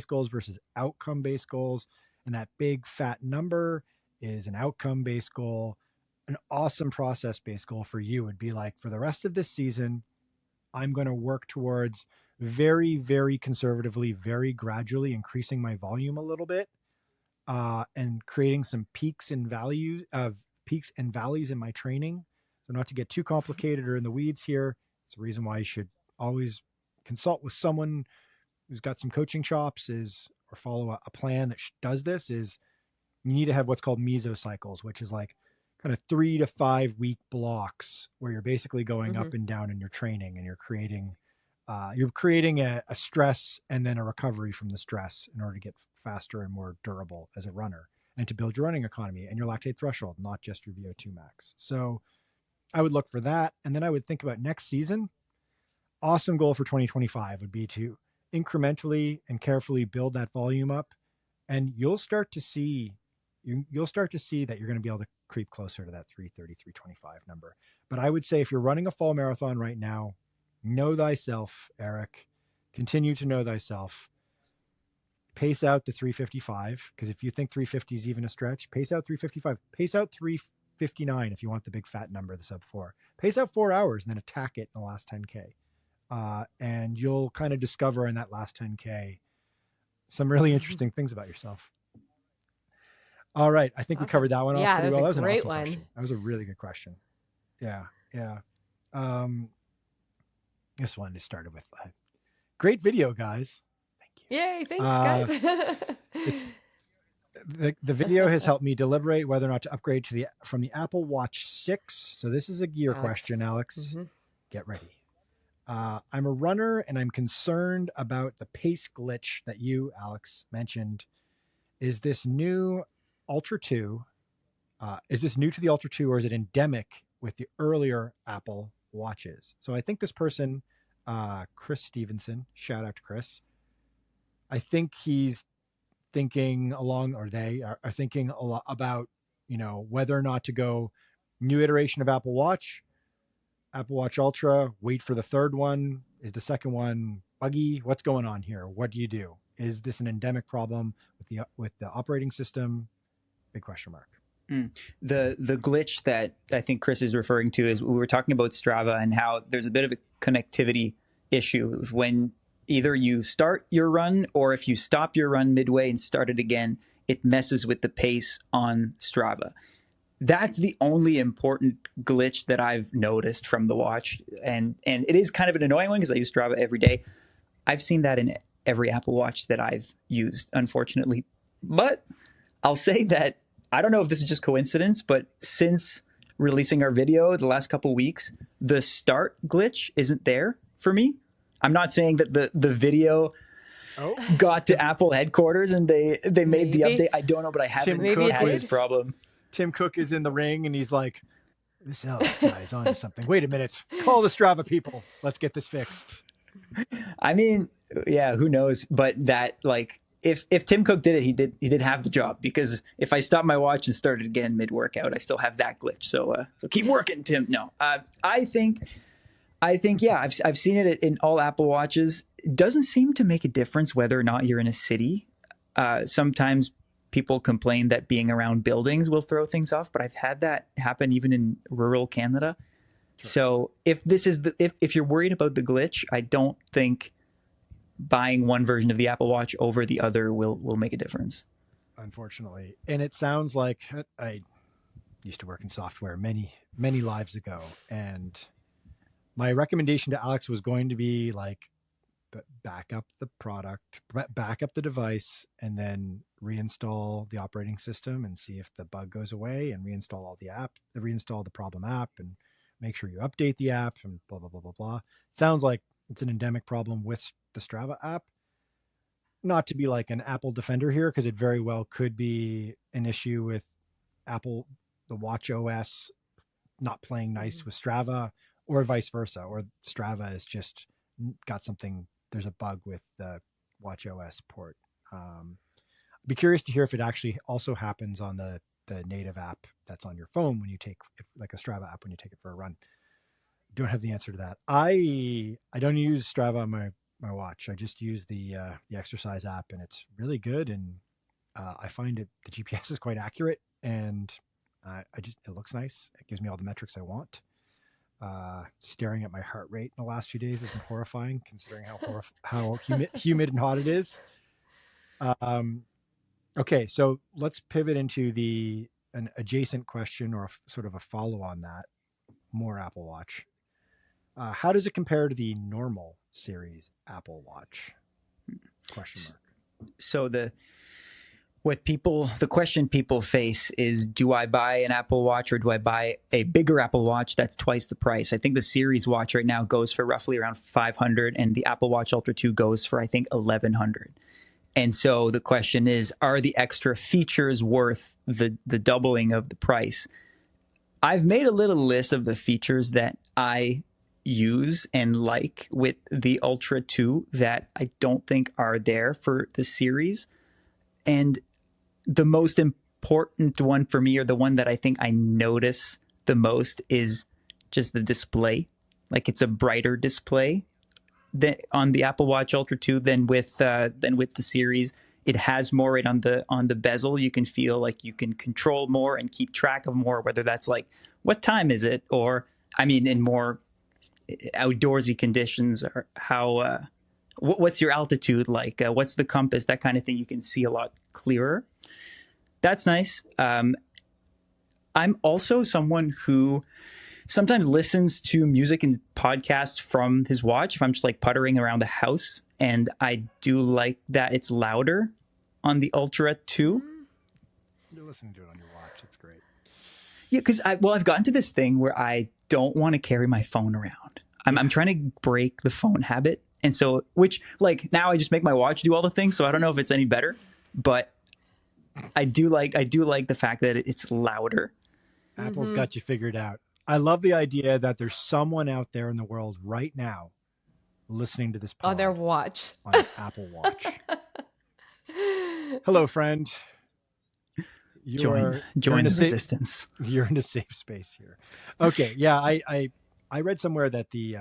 goals versus outcome-based goals. And that big fat number is an outcome-based goal. An awesome process-based goal for you would be like, for the rest of this season, I'm going to work towards very, very conservatively, very gradually increasing my volume a little bit, and creating some peaks and valleys in my training. So not to get too complicated or in the weeds here. It's the reason why you should always consult with someone who's got some coaching chops, or follow a plan that does this. Is you need to have what's called mesocycles, which is like kind of 3 to 5 week blocks where you're basically going up and down in your training, and you're creating You're creating a stress and then a recovery from the stress in order to get faster and more durable as a runner and to build your running economy and your lactate threshold, not just your VO2 max. So I would look for that. And then I would think about next season. Awesome goal for 2025 would be to incrementally and carefully build that volume up. And you'll start to see that you're going to be able to creep closer to that 330, 325 number. But I would say if you're running a fall marathon right now, know thyself, Eric. Continue to know thyself. Pace out the 355, because if you think 350 is even a stretch, pace out 355. Pace out 359 if you want the big fat number, the sub 4. Pace out 4 hours and then attack it in the last 10K. And you'll kind of discover in that last 10K some really interesting things about yourself. All right. I think we covered that one off pretty well. That was a great one. Question. That was a really good question. Yeah. This one just started with great video, guys. Thank you. Yay. Thanks, guys. The video has helped me deliberate whether or not to upgrade from the Apple Watch 6. So this is a gear question, Alex. Mm-hmm. Get ready. I'm a runner and I'm concerned about the pace glitch that you, Alex, mentioned. Is this new Ultra 2? Is this new to the Ultra 2 or is it endemic with the earlier Apple Watches? So I think this person, Chris Stevenson, shout out to Chris. I think he's thinking along, or they are thinking a lot about, whether or not to go new iteration of Apple Watch Ultra, wait for the third one. Is the second one buggy? What's going on here? What do you do? Is this an endemic problem with the operating system? Big question mark. The glitch that I think Chris is referring to is we were talking about Strava and how there's a bit of a connectivity issue when either you start your run or if you stop your run midway and start it again, it messes with the pace on Strava. That's the only important glitch that I've noticed from the watch. And it is kind of an annoying one because I use Strava every day. I've seen that in every Apple Watch that I've used, unfortunately. But I'll say that I don't know if this is just coincidence, but since releasing our video the last couple of weeks, the start glitch isn't there for me. I'm not saying that the video got to Apple headquarters and they made the update. I don't know, but I haven't had this problem. Tim Cook is in the ring and he's like, this guy's on to something. Wait a minute. Call the Strava people. Let's get this fixed. I mean, yeah, who knows? But that, like, if Tim Cook did it, he did have the job, because if I stopped my watch and started again mid-workout, I still have that glitch. So keep working, Tim. No, I think, yeah, I've seen it in all Apple Watches. It doesn't seem to make a difference whether or not you're in a city. Sometimes people complain that being around buildings will throw things off, but I've had that happen even in rural Canada. Sure. So if you're worried about the glitch, I don't think buying one version of the Apple Watch over the other will make a difference. Unfortunately. And it sounds like I used to work in software many, many lives ago. And my recommendation to Alex was going to be like, back up the product, back up the device, and then reinstall the operating system and see if the bug goes away, and reinstall all the app, reinstall the problem app, and make sure you update the app, and blah, blah, blah, blah, blah. Sounds like it's an endemic problem with the Strava app. Not to be like an Apple defender here, because it very well could be an issue with Apple, the Watch OS not playing nice with Strava, or vice versa, or Strava is just got something. There's a bug with the Watch OS port. I'd be curious to hear if it actually also happens on the native app that's on your phone when you take, like a Strava app when you take it for a run. Don't have the answer to that. I don't use Strava on my watch. I just use the exercise app, and it's really good. And I find the GPS is quite accurate, and it looks nice. It gives me all the metrics I want. Staring at my heart rate in the last few days has been horrifying, considering how humid and hot it is. Okay, so let's pivot into an adjacent question, or sort of a follow on that. More Apple Watch. How does it compare to the normal series Apple Watch? Question mark. So The question people face is, do I buy an Apple Watch or do I buy a bigger Apple Watch that's twice the price? I think the Series watch right now goes for roughly around $500, and the Apple Watch Ultra 2 goes for, I think, $1,100. And so the question is, are the extra features worth the doubling of the price? I've made a little list of the features that I use and like with the Ultra 2 that I don't think are there for the Series. And the most important one for me, or the one that I think I notice the most, is just the display. Like, it's a brighter display on the Apple Watch Ultra 2 than with the Series. It has more right on the bezel. You can feel like you can control more and keep track of more, whether that's like, what time is it? Or, I mean, in more outdoorsy conditions, or how, what's your altitude like? What's the compass? That kind of thing. You can see a lot clearer. That's nice. I'm also someone who sometimes listens to music and podcasts from his watch if I'm just like puttering around the house. And I do like that it's louder on the Ultra 2. You're listening to it on your watch. It's great. Yeah, because I've gotten to this thing where I don't want to carry my phone around. I'm trying to break the phone habit. And so, which, like, now I just make my watch do all the things. So I don't know if it's any better, but I do like the fact that it's louder. Apple's got you figured out. I love the idea that there's someone out there in the world right now listening to this pod on their watch, on an Apple Watch. Hello, friend. Join the resistance. You're in a safe space here. Okay, yeah, I read somewhere that the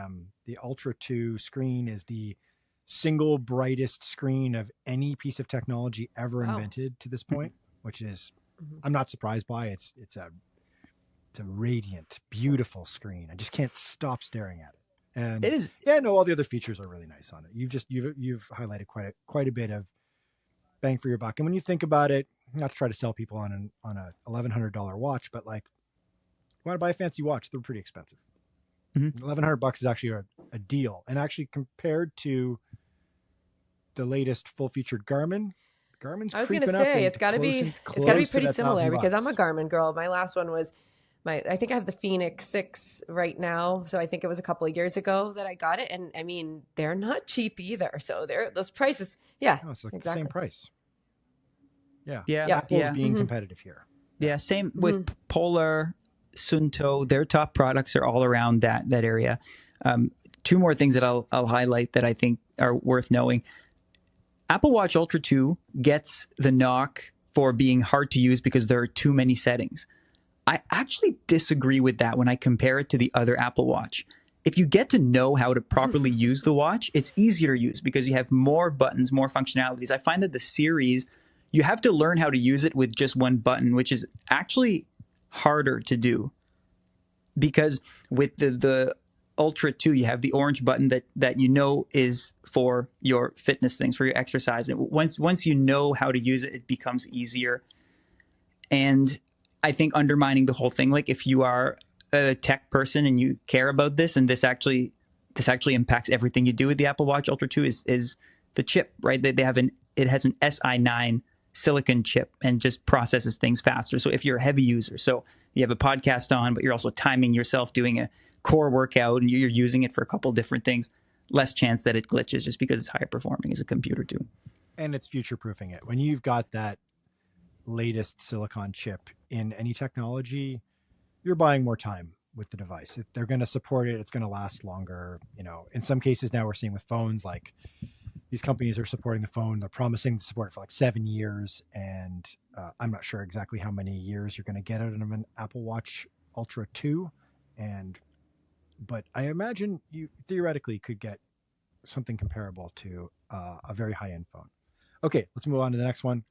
Ultra 2 screen is the single brightest screen of any piece of technology ever invented to this point, which is, I'm not surprised by. It's a radiant, beautiful screen. I just can't stop staring at it. And it is. Yeah, no, all the other features are really nice on it. You've highlighted quite a bit of bang for your buck. And when you think about it, not to try to sell people on a $1,100 watch, but like, you want to buy a fancy watch, they're pretty expensive. $1,100 is actually a deal. And actually, compared to the latest full-featured Garmin's I was going to creeping up say it's got to be pretty similar, because I'm a Garmin girl. My last one was I think I have the Phoenix 6 right now. So I think it was a couple of years ago that I got it. And I mean, they're not cheap either. So those prices. Yeah, it's like exactly. the same price. Yeah. Apple's being competitive here. Yeah, same with Polar, Sunto. Their top products are all around that area. Two more things that I'll highlight that I think are worth knowing. Apple Watch Ultra 2 gets the knock for being hard to use because there are too many settings. I actually disagree with that when I compare it to the other Apple Watch. If you get to know how to properly use the watch, it's easier to use because you have more buttons, more functionalities. I find that the Series, you have to learn how to use it with just one button, which is actually harder to do. Because with the Ultra 2, you have the orange button that you know is for your fitness things, for your exercise. And once you know how to use it, it becomes easier. And I think undermining the whole thing, like if you are a tech person and you care about this, and this actually impacts everything you do with the Apple Watch Ultra 2, is the chip, right? It has an Si9 silicon chip and just processes things faster. So if you're a heavy user, so you have a podcast on, but you're also timing yourself doing a core workout and you're using it for a couple different things, less chance that it glitches just because it's higher performing as a computer too. And it's future proofing it. When you've got that latest silicon chip in any technology, you're buying more time with the device. If they're going to support it, it's going to last longer. In some cases now we're seeing with phones, like these companies are supporting the phone. They're promising to support it for like 7 years. And I'm not sure exactly how many years you're going to get out of an Apple Watch Ultra 2. But I imagine you theoretically could get something comparable to a very high-end phone. Okay, let's move on to the next one.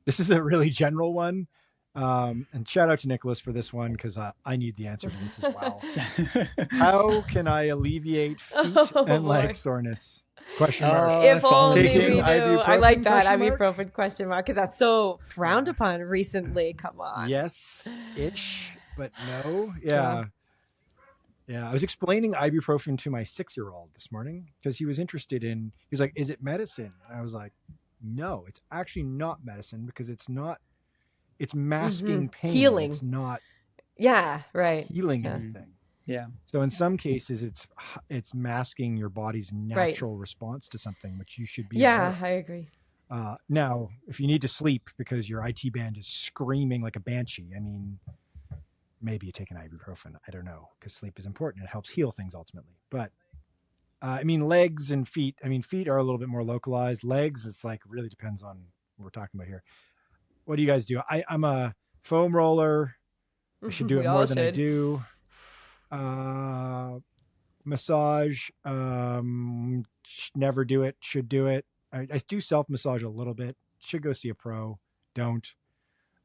This is a really general one. And shout out to Nicholas for this one, because I need the answer to this as well. How can I alleviate feet and leg soreness? Question mark. If only we knew. Ibuprofen, I like that ibuprofen question mark, because that's so frowned upon recently. Come on. Yes-ish, but no. Yeah. Yeah, I was explaining ibuprofen to my 6-year-old this morning because he was interested he was like, is it medicine? And I was like, No, it's actually not medicine because it's masking pain. Healing. It's not Yeah, right. healing Yeah. anything. Yeah. So in some cases, it's masking your body's natural response to something, which you should be. Yeah, I agree. Now, if you need to sleep because your IT band is screaming like a banshee, I mean, maybe you take an ibuprofen. I don't know, because sleep is important. It helps heal things ultimately. But I mean, legs and feet. I mean, feet are a little bit more localized. Legs, it's like really depends on what we're talking about here. What do you guys do? I'm a foam roller. I should do it more than I do. Massage. Never do it. Should do it. I do self massage a little bit. Should go see a pro. Don't.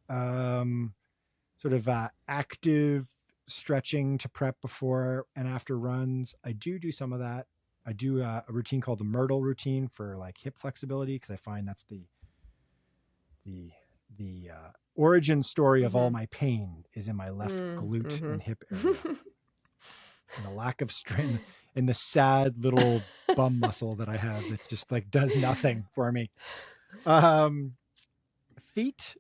Sort of active stretching to prep before and after runs. I do some of that. I do a routine called the Myrtle routine for like hip flexibility because I find that's the origin story of all my pain is in my left glute and hip area. And the lack of strength and the sad little bum muscle that I have that just like does nothing for me. Feet,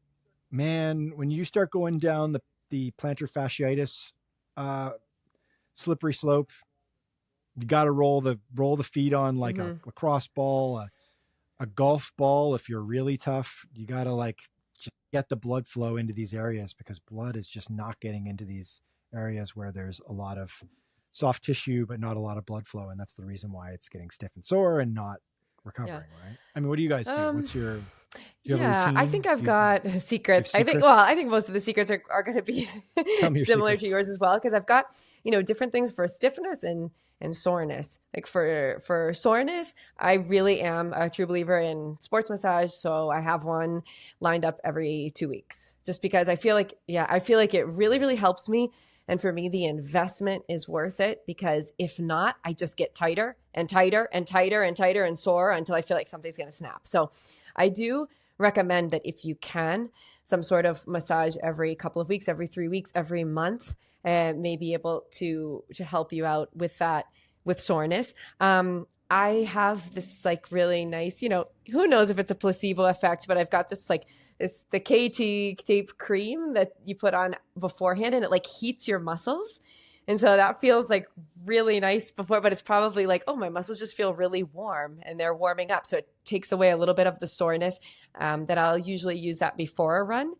man, when you start going down the plantar fasciitis slippery slope, you got to roll the feet on like a lacrosse ball, a golf ball. If you're really tough, you got to like just get the blood flow into these areas because blood is just not getting into these areas where there's a lot of soft tissue, but not a lot of blood flow. And that's the reason why it's getting stiff and sore and not recovering, right? I mean, what do you guys do? What's your... I think I've got secrets. I think most of the secrets are going to be similar to yours as well. Because I've got, different things for stiffness and soreness. Like for soreness, I really am a true believer in sports massage. So I have one lined up every 2 weeks just because I feel like it really, really helps me. And for me, the investment is worth it because if not, I just get tighter and tighter and tighter and tighter and sore until I feel like something's going to snap. So I do recommend that if you can, some sort of massage every couple of weeks, every 3 weeks, every month, may be able to help you out with that, with soreness. I have this like really nice, who knows if it's a placebo effect, but I've got this the KT tape cream that you put on beforehand and it like heats your muscles. And so that feels like really nice before, but it's probably like, oh, my muscles just feel really warm and they're warming up. So it takes away a little bit of the soreness that I'll usually use that before a run.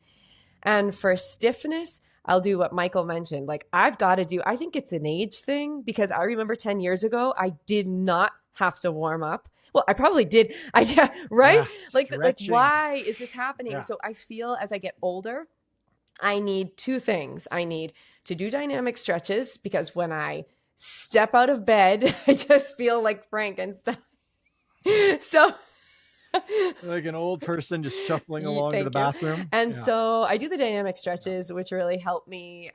And for stiffness, I'll do what Michael mentioned. Like I've got to do, I think it's an age thing because I remember 10 years ago, I did not have to warm up. Well, I probably did. Right? Yeah, like why is this happening? Yeah. So I feel as I get older, I need two things. I need to do dynamic stretches because when I step out of bed, I just feel like Frankenstein. So like an old person just shuffling along to the bathroom. And so I do the dynamic stretches, which really help me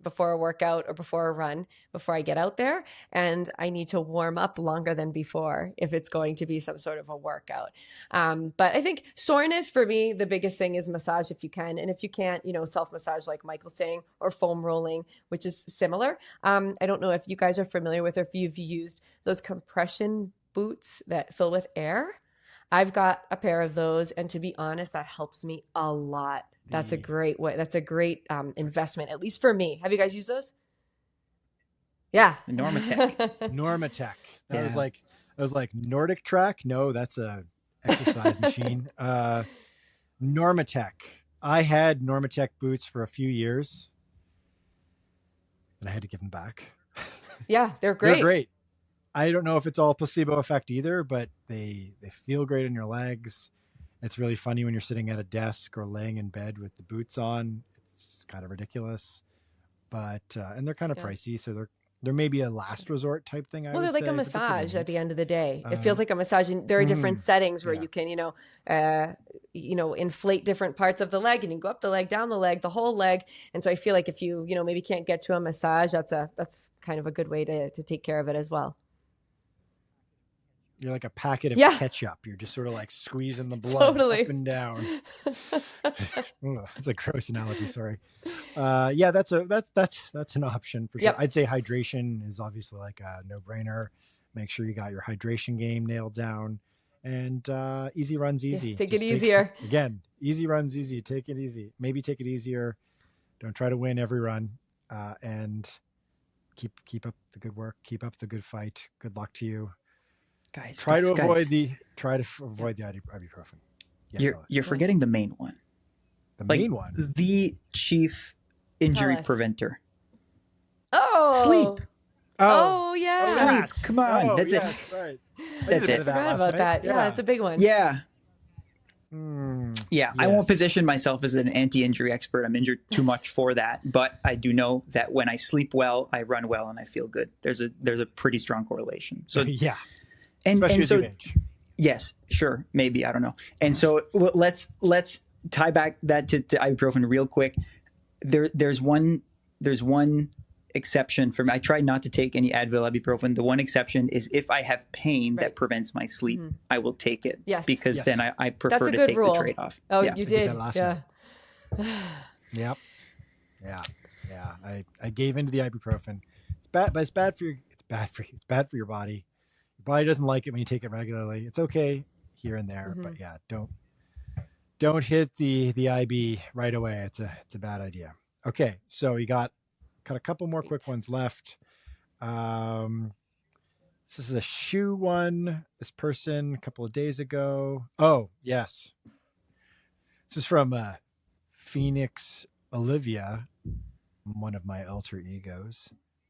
before a workout or before a run, before I get out there. And I need to warm up longer than before if it's going to be some sort of a workout. But I think soreness for me, the biggest thing is massage if you can. And if you can't, self-massage like Michael's saying, or foam rolling, which is similar. I don't know if you guys are familiar with or if you've used those compression boots that fill with air. I've got a pair of those. And to be honest, that helps me a lot. That's a great way. That's a great investment, at least for me. Have you guys used those? Yeah. Normatec. That was like Nordic Track. No, that's a exercise machine. Normatec. I had Normatec boots for a few years and I had to give them back. Yeah, they're great. They're great. I don't know if it's all placebo effect either, but they feel great on your legs. It's really funny when you're sitting at a desk or laying in bed with the boots on. It's kind of ridiculous, but and they're kind of pricey, so they're maybe a last resort type thing. They're like a massage at the end of the day. It feels like a massage. And there are different settings where you can, inflate different parts of the leg, and you can go up the leg, down the leg, the whole leg. And so I feel like if you maybe can't get to a massage, that's kind of a good way to take care of it as well. You're like a packet of ketchup. You're just sort of like squeezing the blood up and down. That's a gross analogy. Sorry. That's an option for sure. I'd say hydration is obviously like a no-brainer. Make sure you got your hydration game nailed down. and easy runs easy. Take Just it easier. Again, easy runs easy. Take it easy. Maybe take it easier. Don't try to win every run, and keep up the good work. Keep up the good fight. Good luck to you. Guys, Try to avoid the ibuprofen. Yes, you're forgetting the main one. the main one. The chief injury Tell us. preventer. Oh. Sleep. Oh, yeah. Sleep. Come on. That's it. Right. That's it. I forgot about that. Yeah, it's a big one. Yeah. Yeah, I won't Yes. position myself as an anti-injury expert. I'm injured too much for that, but I do know that when I sleep well, I run well, and I feel good. There's a pretty strong correlation. So yeah, and especially as so you age. yes, sure, maybe, I don't know. And so let's tie back that to ibuprofen real quick. There's one exception for me. I try not to take any Advil, ibuprofen. The one exception is if I have pain that prevents my sleep, I will take it. Yes. Because Yes. then I That's prefer a to good take rule. the trade-off. Oh, Yeah. you did did. that last Yeah. Yep. Yeah. I gave into the ibuprofen. It's bad, but it's bad for you. It's bad for you. It's bad for your body. Your body doesn't like it when you take it regularly. It's okay here and there, but yeah, don't hit the IB right away. It's a bad idea. Okay, so you got a couple more quick ones left. This is a shoe one. This person a couple of days ago. Oh, yes. This is from Phoenix Olivia, one of my alter egos.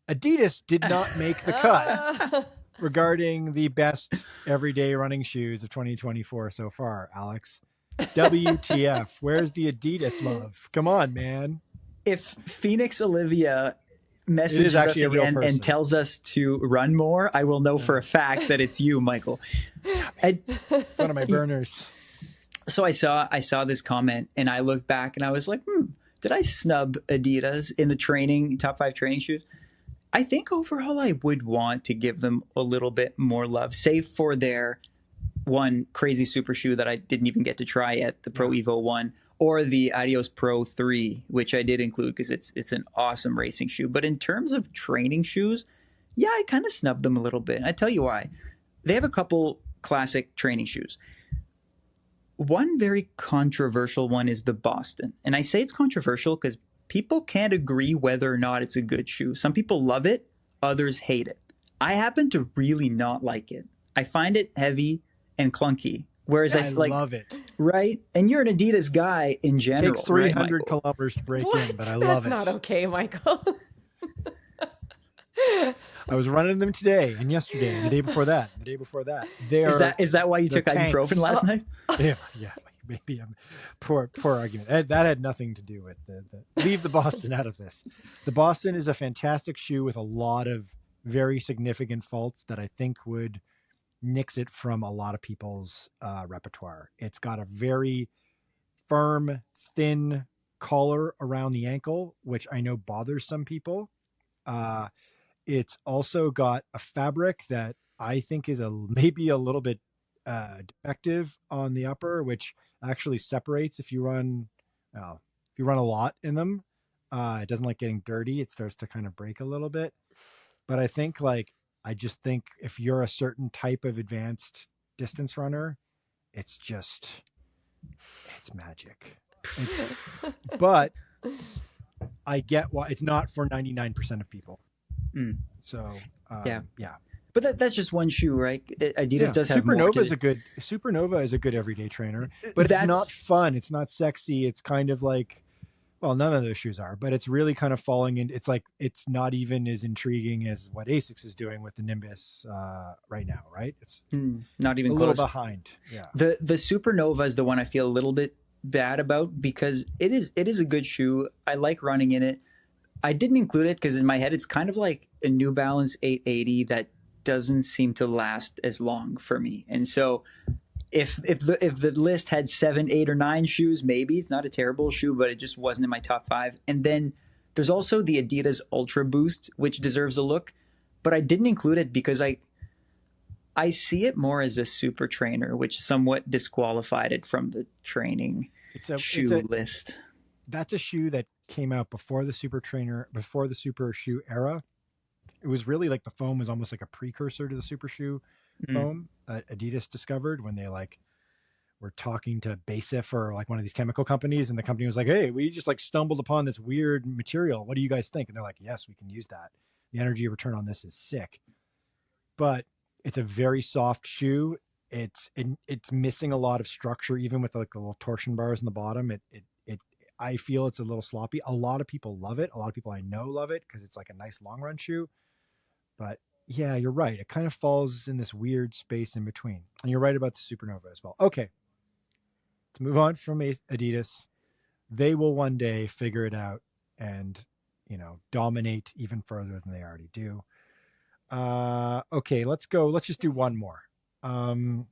Adidas did not make the cut regarding the best everyday running shoes of 2024 so far, Alex. WTF? Where's the Adidas love? Come on, man. If Phoenix Olivia messages us actually a real again person. and tells us to run more, I will know for a fact that it's you, Michael. One of my burners. So I saw this comment and I looked back and I was like, did I snub Adidas in the top 5 training shoes? I think overall I would want to give them a little bit more love, save for their one crazy super shoe that I didn't even get to try yet, the Pro Evo 1, or the Adios Pro 3, which I did include because it's an awesome racing shoe. But in terms of training shoes, yeah, I kind of snubbed them a little bit. And I tell you why. They have a couple classic training shoes. One very controversial one is the Boston. And I say it's controversial because people can't agree whether or not it's a good shoe. Some people love it, others hate it. I happen to really not like it. I find it heavy and clunky. Whereas I love it. Right? And you're an Adidas guy in general. It takes 300 right, kilometers to break What? in, but I love That's it. not okay, Michael. I was running them today and yesterday and the day before that. Is that why you took tanks. ibuprofen last night? Yeah, maybe I'm poor argument. That had nothing to do with the leave the Boston out of this. The Boston is a fantastic shoe with a lot of very significant faults that I think would nix it from a lot of people's repertoire. It's got a very firm, thin collar around the ankle, which I know bothers some people. It's also got a fabric that I think is maybe a little bit defective on the upper, which actually separates if you run a lot in them. It doesn't like getting dirty. It starts to kind of break a little bit. But I just think if you're a certain type of advanced distance runner, it's magic. But I get why it's not for 99% of people. So yeah. But that's just one shoe, right? Adidas does have more to it. Supernova is a good everyday trainer, but it's not fun. It's not sexy. It's kind of like, well, none of those shoes are, but it's really kind of falling in. It's like, it's not even as intriguing as what ASICS is doing with the Nimbus right now, right? It's not even a close. little behind. Yeah. The Supernova is the one I feel a little bit bad about because it is a good shoe. I like running in it. I didn't include it because in my head it's kind of like a New Balance 880 that doesn't seem to last as long for me. And so if the list had 7, 8, or 9 shoes, maybe it's not a terrible shoe, but it just wasn't in my top 5. And then there's also the Adidas Ultra Boost, which deserves a look, but I didn't include it because I see it more as a super trainer, which somewhat disqualified it from the training shoe list. That's a shoe that came out before the super shoe era. It was really like the foam was almost like a precursor to the super shoe Mm. foam Adidas discovered when they like were talking to Basif or like one of these chemical companies, and the company was like, "Hey, we just like stumbled upon this weird material. What do you guys think?" And they're like, "Yes, we can use that. The energy return on this is sick." But it's a very soft shoe. It's missing a lot of structure, even with like the little torsion bars in the bottom. It I feel it's a little sloppy. A lot of people love it. A lot of people I know love it because it's like a nice long run shoe. But yeah, you're right. It kind of falls in this weird space in between. And you're right about the Supernova as well. Okay, let's move on from Adidas. They will one day figure it out and, dominate even further than they already do. Okay, let's go. Let's just do one more. Um,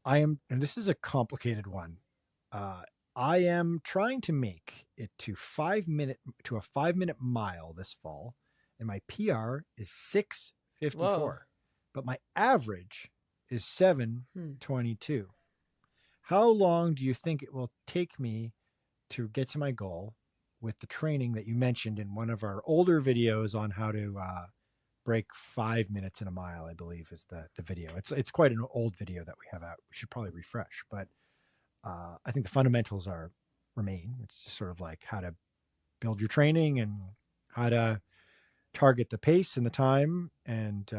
and this is a complicated one. I am trying to make it to a 5 minute mile this fall, and my PR is 6:54, but my average is 7:22. How long do you think it will take me to get to my goal with the training that you mentioned in one of our older videos on how to break 5 minutes in a mile? I believe is the video. It's quite an old video that we have out. We should probably refresh, but I think the fundamentals remain. It's just sort of like how to build your training and how to target the pace and the time. And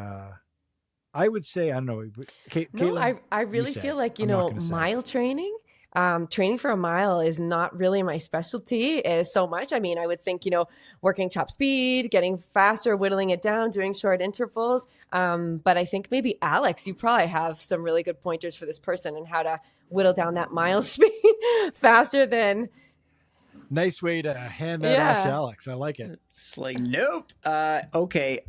I would say, I don't know. Katelyn, I really feel like, mile training, training for a mile is not really my specialty so much. I mean, I would think, working top speed, getting faster, whittling it down, doing short intervals. But I think maybe Alex, you probably have some really good pointers for this person and how to whittle down that mile speed faster than. Nice way to hand that off to Alex. I like it. It's like, nope. Okay.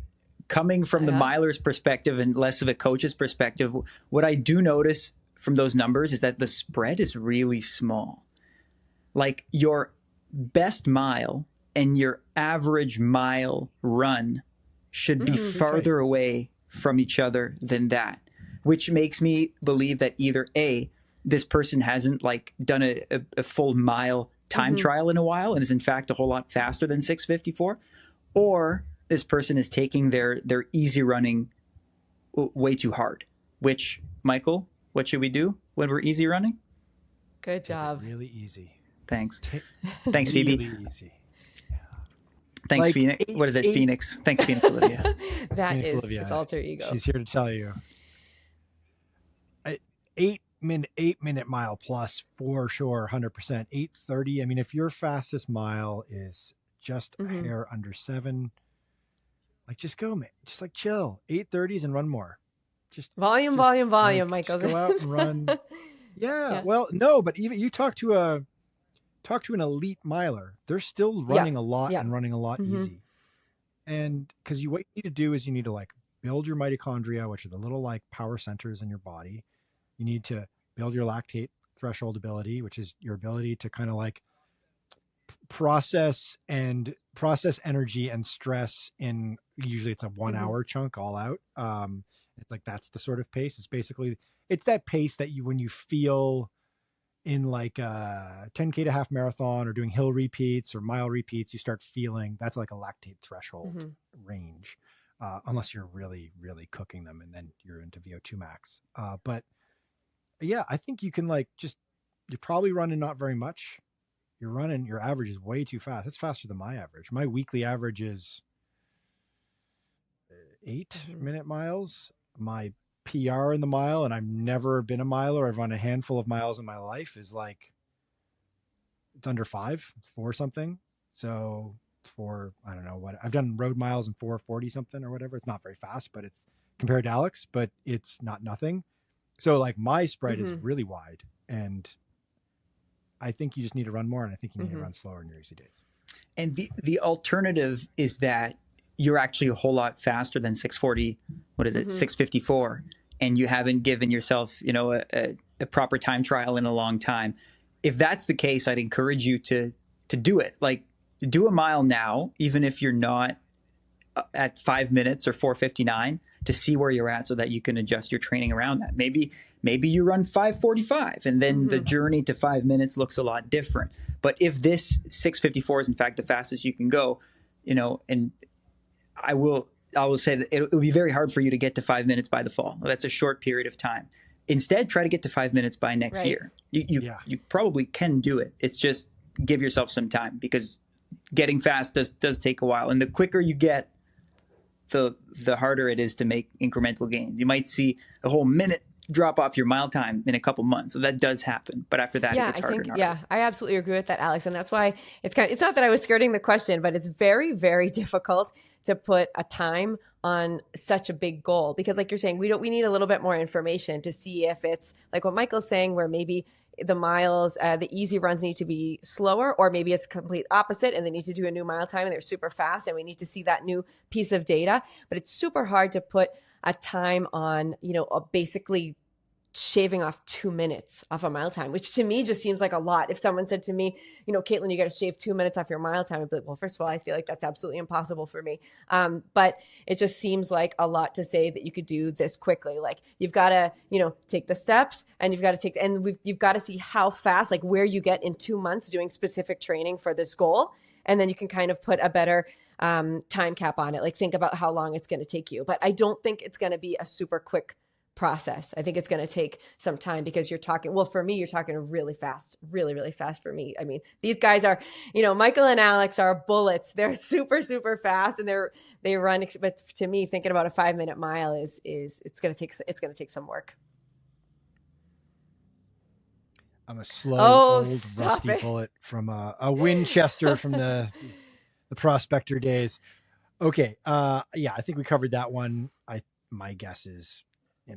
Coming from the miler's perspective and less of a coach's perspective, what I do notice from those numbers is that the spread is really small. Like your best mile and your average mile run should be farther away from each other than that, which makes me believe that either A, this person hasn't like done a full mile time trial in a while and is in fact a whole lot faster than 6:54, or this person is taking their easy running way too hard. Which, Michael, what should we do when we're easy running? Good job. Really easy. Thanks. Thanks, Phoebe. Really easy. Thanks, like Phoenix. What is it, Phoenix? Thanks, Phoenix Olivia. That Phoenix is Olivia. His alter ego. She's here to tell you. 8 minute mile plus for sure, 100%. 8:30. I mean, if your fastest mile is just a hair under 7, like just go, man. Just like chill. 8:30s and run more. Just volume, like, Michael. Just go out and run. Yeah. Well, no, but even you talk to an elite miler, they're still running a lot and running a lot easy. And because what you need to do is you need to like build your mitochondria, which are the little like power centers in your body. You need to build your lactate threshold ability, which is your ability to kind of like process energy and stress in, usually it's a 1 hour chunk all out. It's like, that's the sort of pace. It's that pace that when you feel in like a 10K to half marathon or doing hill repeats or mile repeats, you start feeling that's like a lactate threshold range, unless you're really, really cooking them and then you're into VO2 max. But yeah, I think you can you're probably running not very much. Your average is way too fast. It's faster than my average. My weekly average is 8-minute miles. My PR in the mile, and I've never been a miler, I've run a handful of miles in my life, is like, it's under 5. It's 4 something. So it's 4, I don't know what, I've done road miles in 4:40 something or whatever. It's not very fast, but it's compared to Alex, but it's not nothing. So like my spread is really wide, and I think you just need to run more, and I think you need to run slower in your easy days. And the alternative is that you're actually a whole lot faster than 6:40. What is it? 6:54, and you haven't given yourself, a proper time trial in a long time. If that's the case, I'd encourage you to do it. Like, do a mile now, even if you're not at 5 minutes or 4:59, to see where you're at so that you can adjust your training around that. Maybe you run 5:45 and then the journey to 5 minutes looks a lot different. But if this 6:54 is in fact the fastest you can go, and I will I will say that it will be very hard for you to get to 5 minutes by the fall. That's a short period of time. Instead, try to get to 5 minutes by next year. You probably can do it. It's just give yourself some time, because getting fast does take a while. And the quicker you get, the harder it is to make incremental gains. You might see a whole minute drop off your mile time in a couple months. So that does happen. But after that, it gets harder and harder. Yeah, I absolutely agree with that, Alex. And that's why it's not that I was skirting the question, but it's very, very difficult to put a time on such a big goal, because like you're saying, we need a little bit more information to see if it's like what Michael's saying, where maybe the miles, the easy runs need to be slower, or maybe it's complete opposite and they need to do a new mile time and they're super fast and we need to see that new piece of data. But it's super hard to put a time on, basically shaving off 2 minutes off a mile time, which to me just seems like a lot. If someone said to me, Katelyn, you got to shave 2 minutes off your mile time, I'd be like, well, first of all, I feel like that's absolutely impossible for me. But it just seems like a lot to say that you could do this quickly. Like you've got to, take the steps, and you've got to you've got to see how fast, like where you get in 2 months doing specific training for this goal. And then you can kind of put a better time cap on it. Like think about how long it's going to take you. But I don't think it's going to be a super quick process. I think it's going to take some time, because for me, you're talking really fast, really, really fast for me. I mean, these guys are, Michael and Alex are bullets. They're super, super fast, and they run. But to me, thinking about a 5 minute mile is it's going to take some work. I'm a slow, old, rusty bullet from a Winchester from the prospector days. Okay. I think we covered that one. My guess is, you're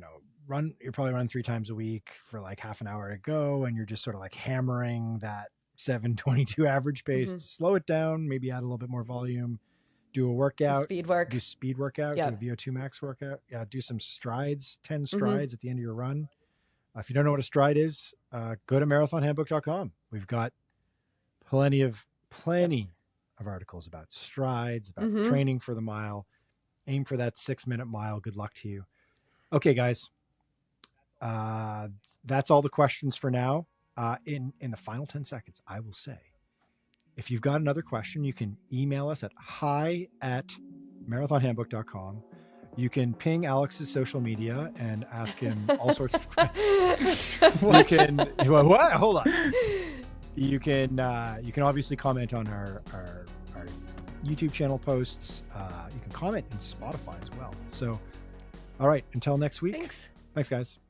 probably running 3 times a week for like half an hour to go, and you're just sort of like hammering that 7:22 average pace. Mm-hmm. Slow it down, maybe add a little bit more volume, do a workout, speed work, do a VO2 max workout. Yeah. Do some strides, 10 strides at the end of your run. If you don't know what a stride is, go to marathonhandbook.com. We've got plenty of articles about strides, about training for the mile. Aim for that 6 minute mile. Good luck to you. Okay, guys. That's all the questions for now. In the final 10 seconds, I will say, if you've got another question, you can email us at hi@marathonhandbook.com. You can ping Alex's social media and ask him all sorts of questions. What? What? Hold on. You can obviously comment on our YouTube channel posts. You can comment in Spotify as well. So, all right, until next week. Thanks, guys.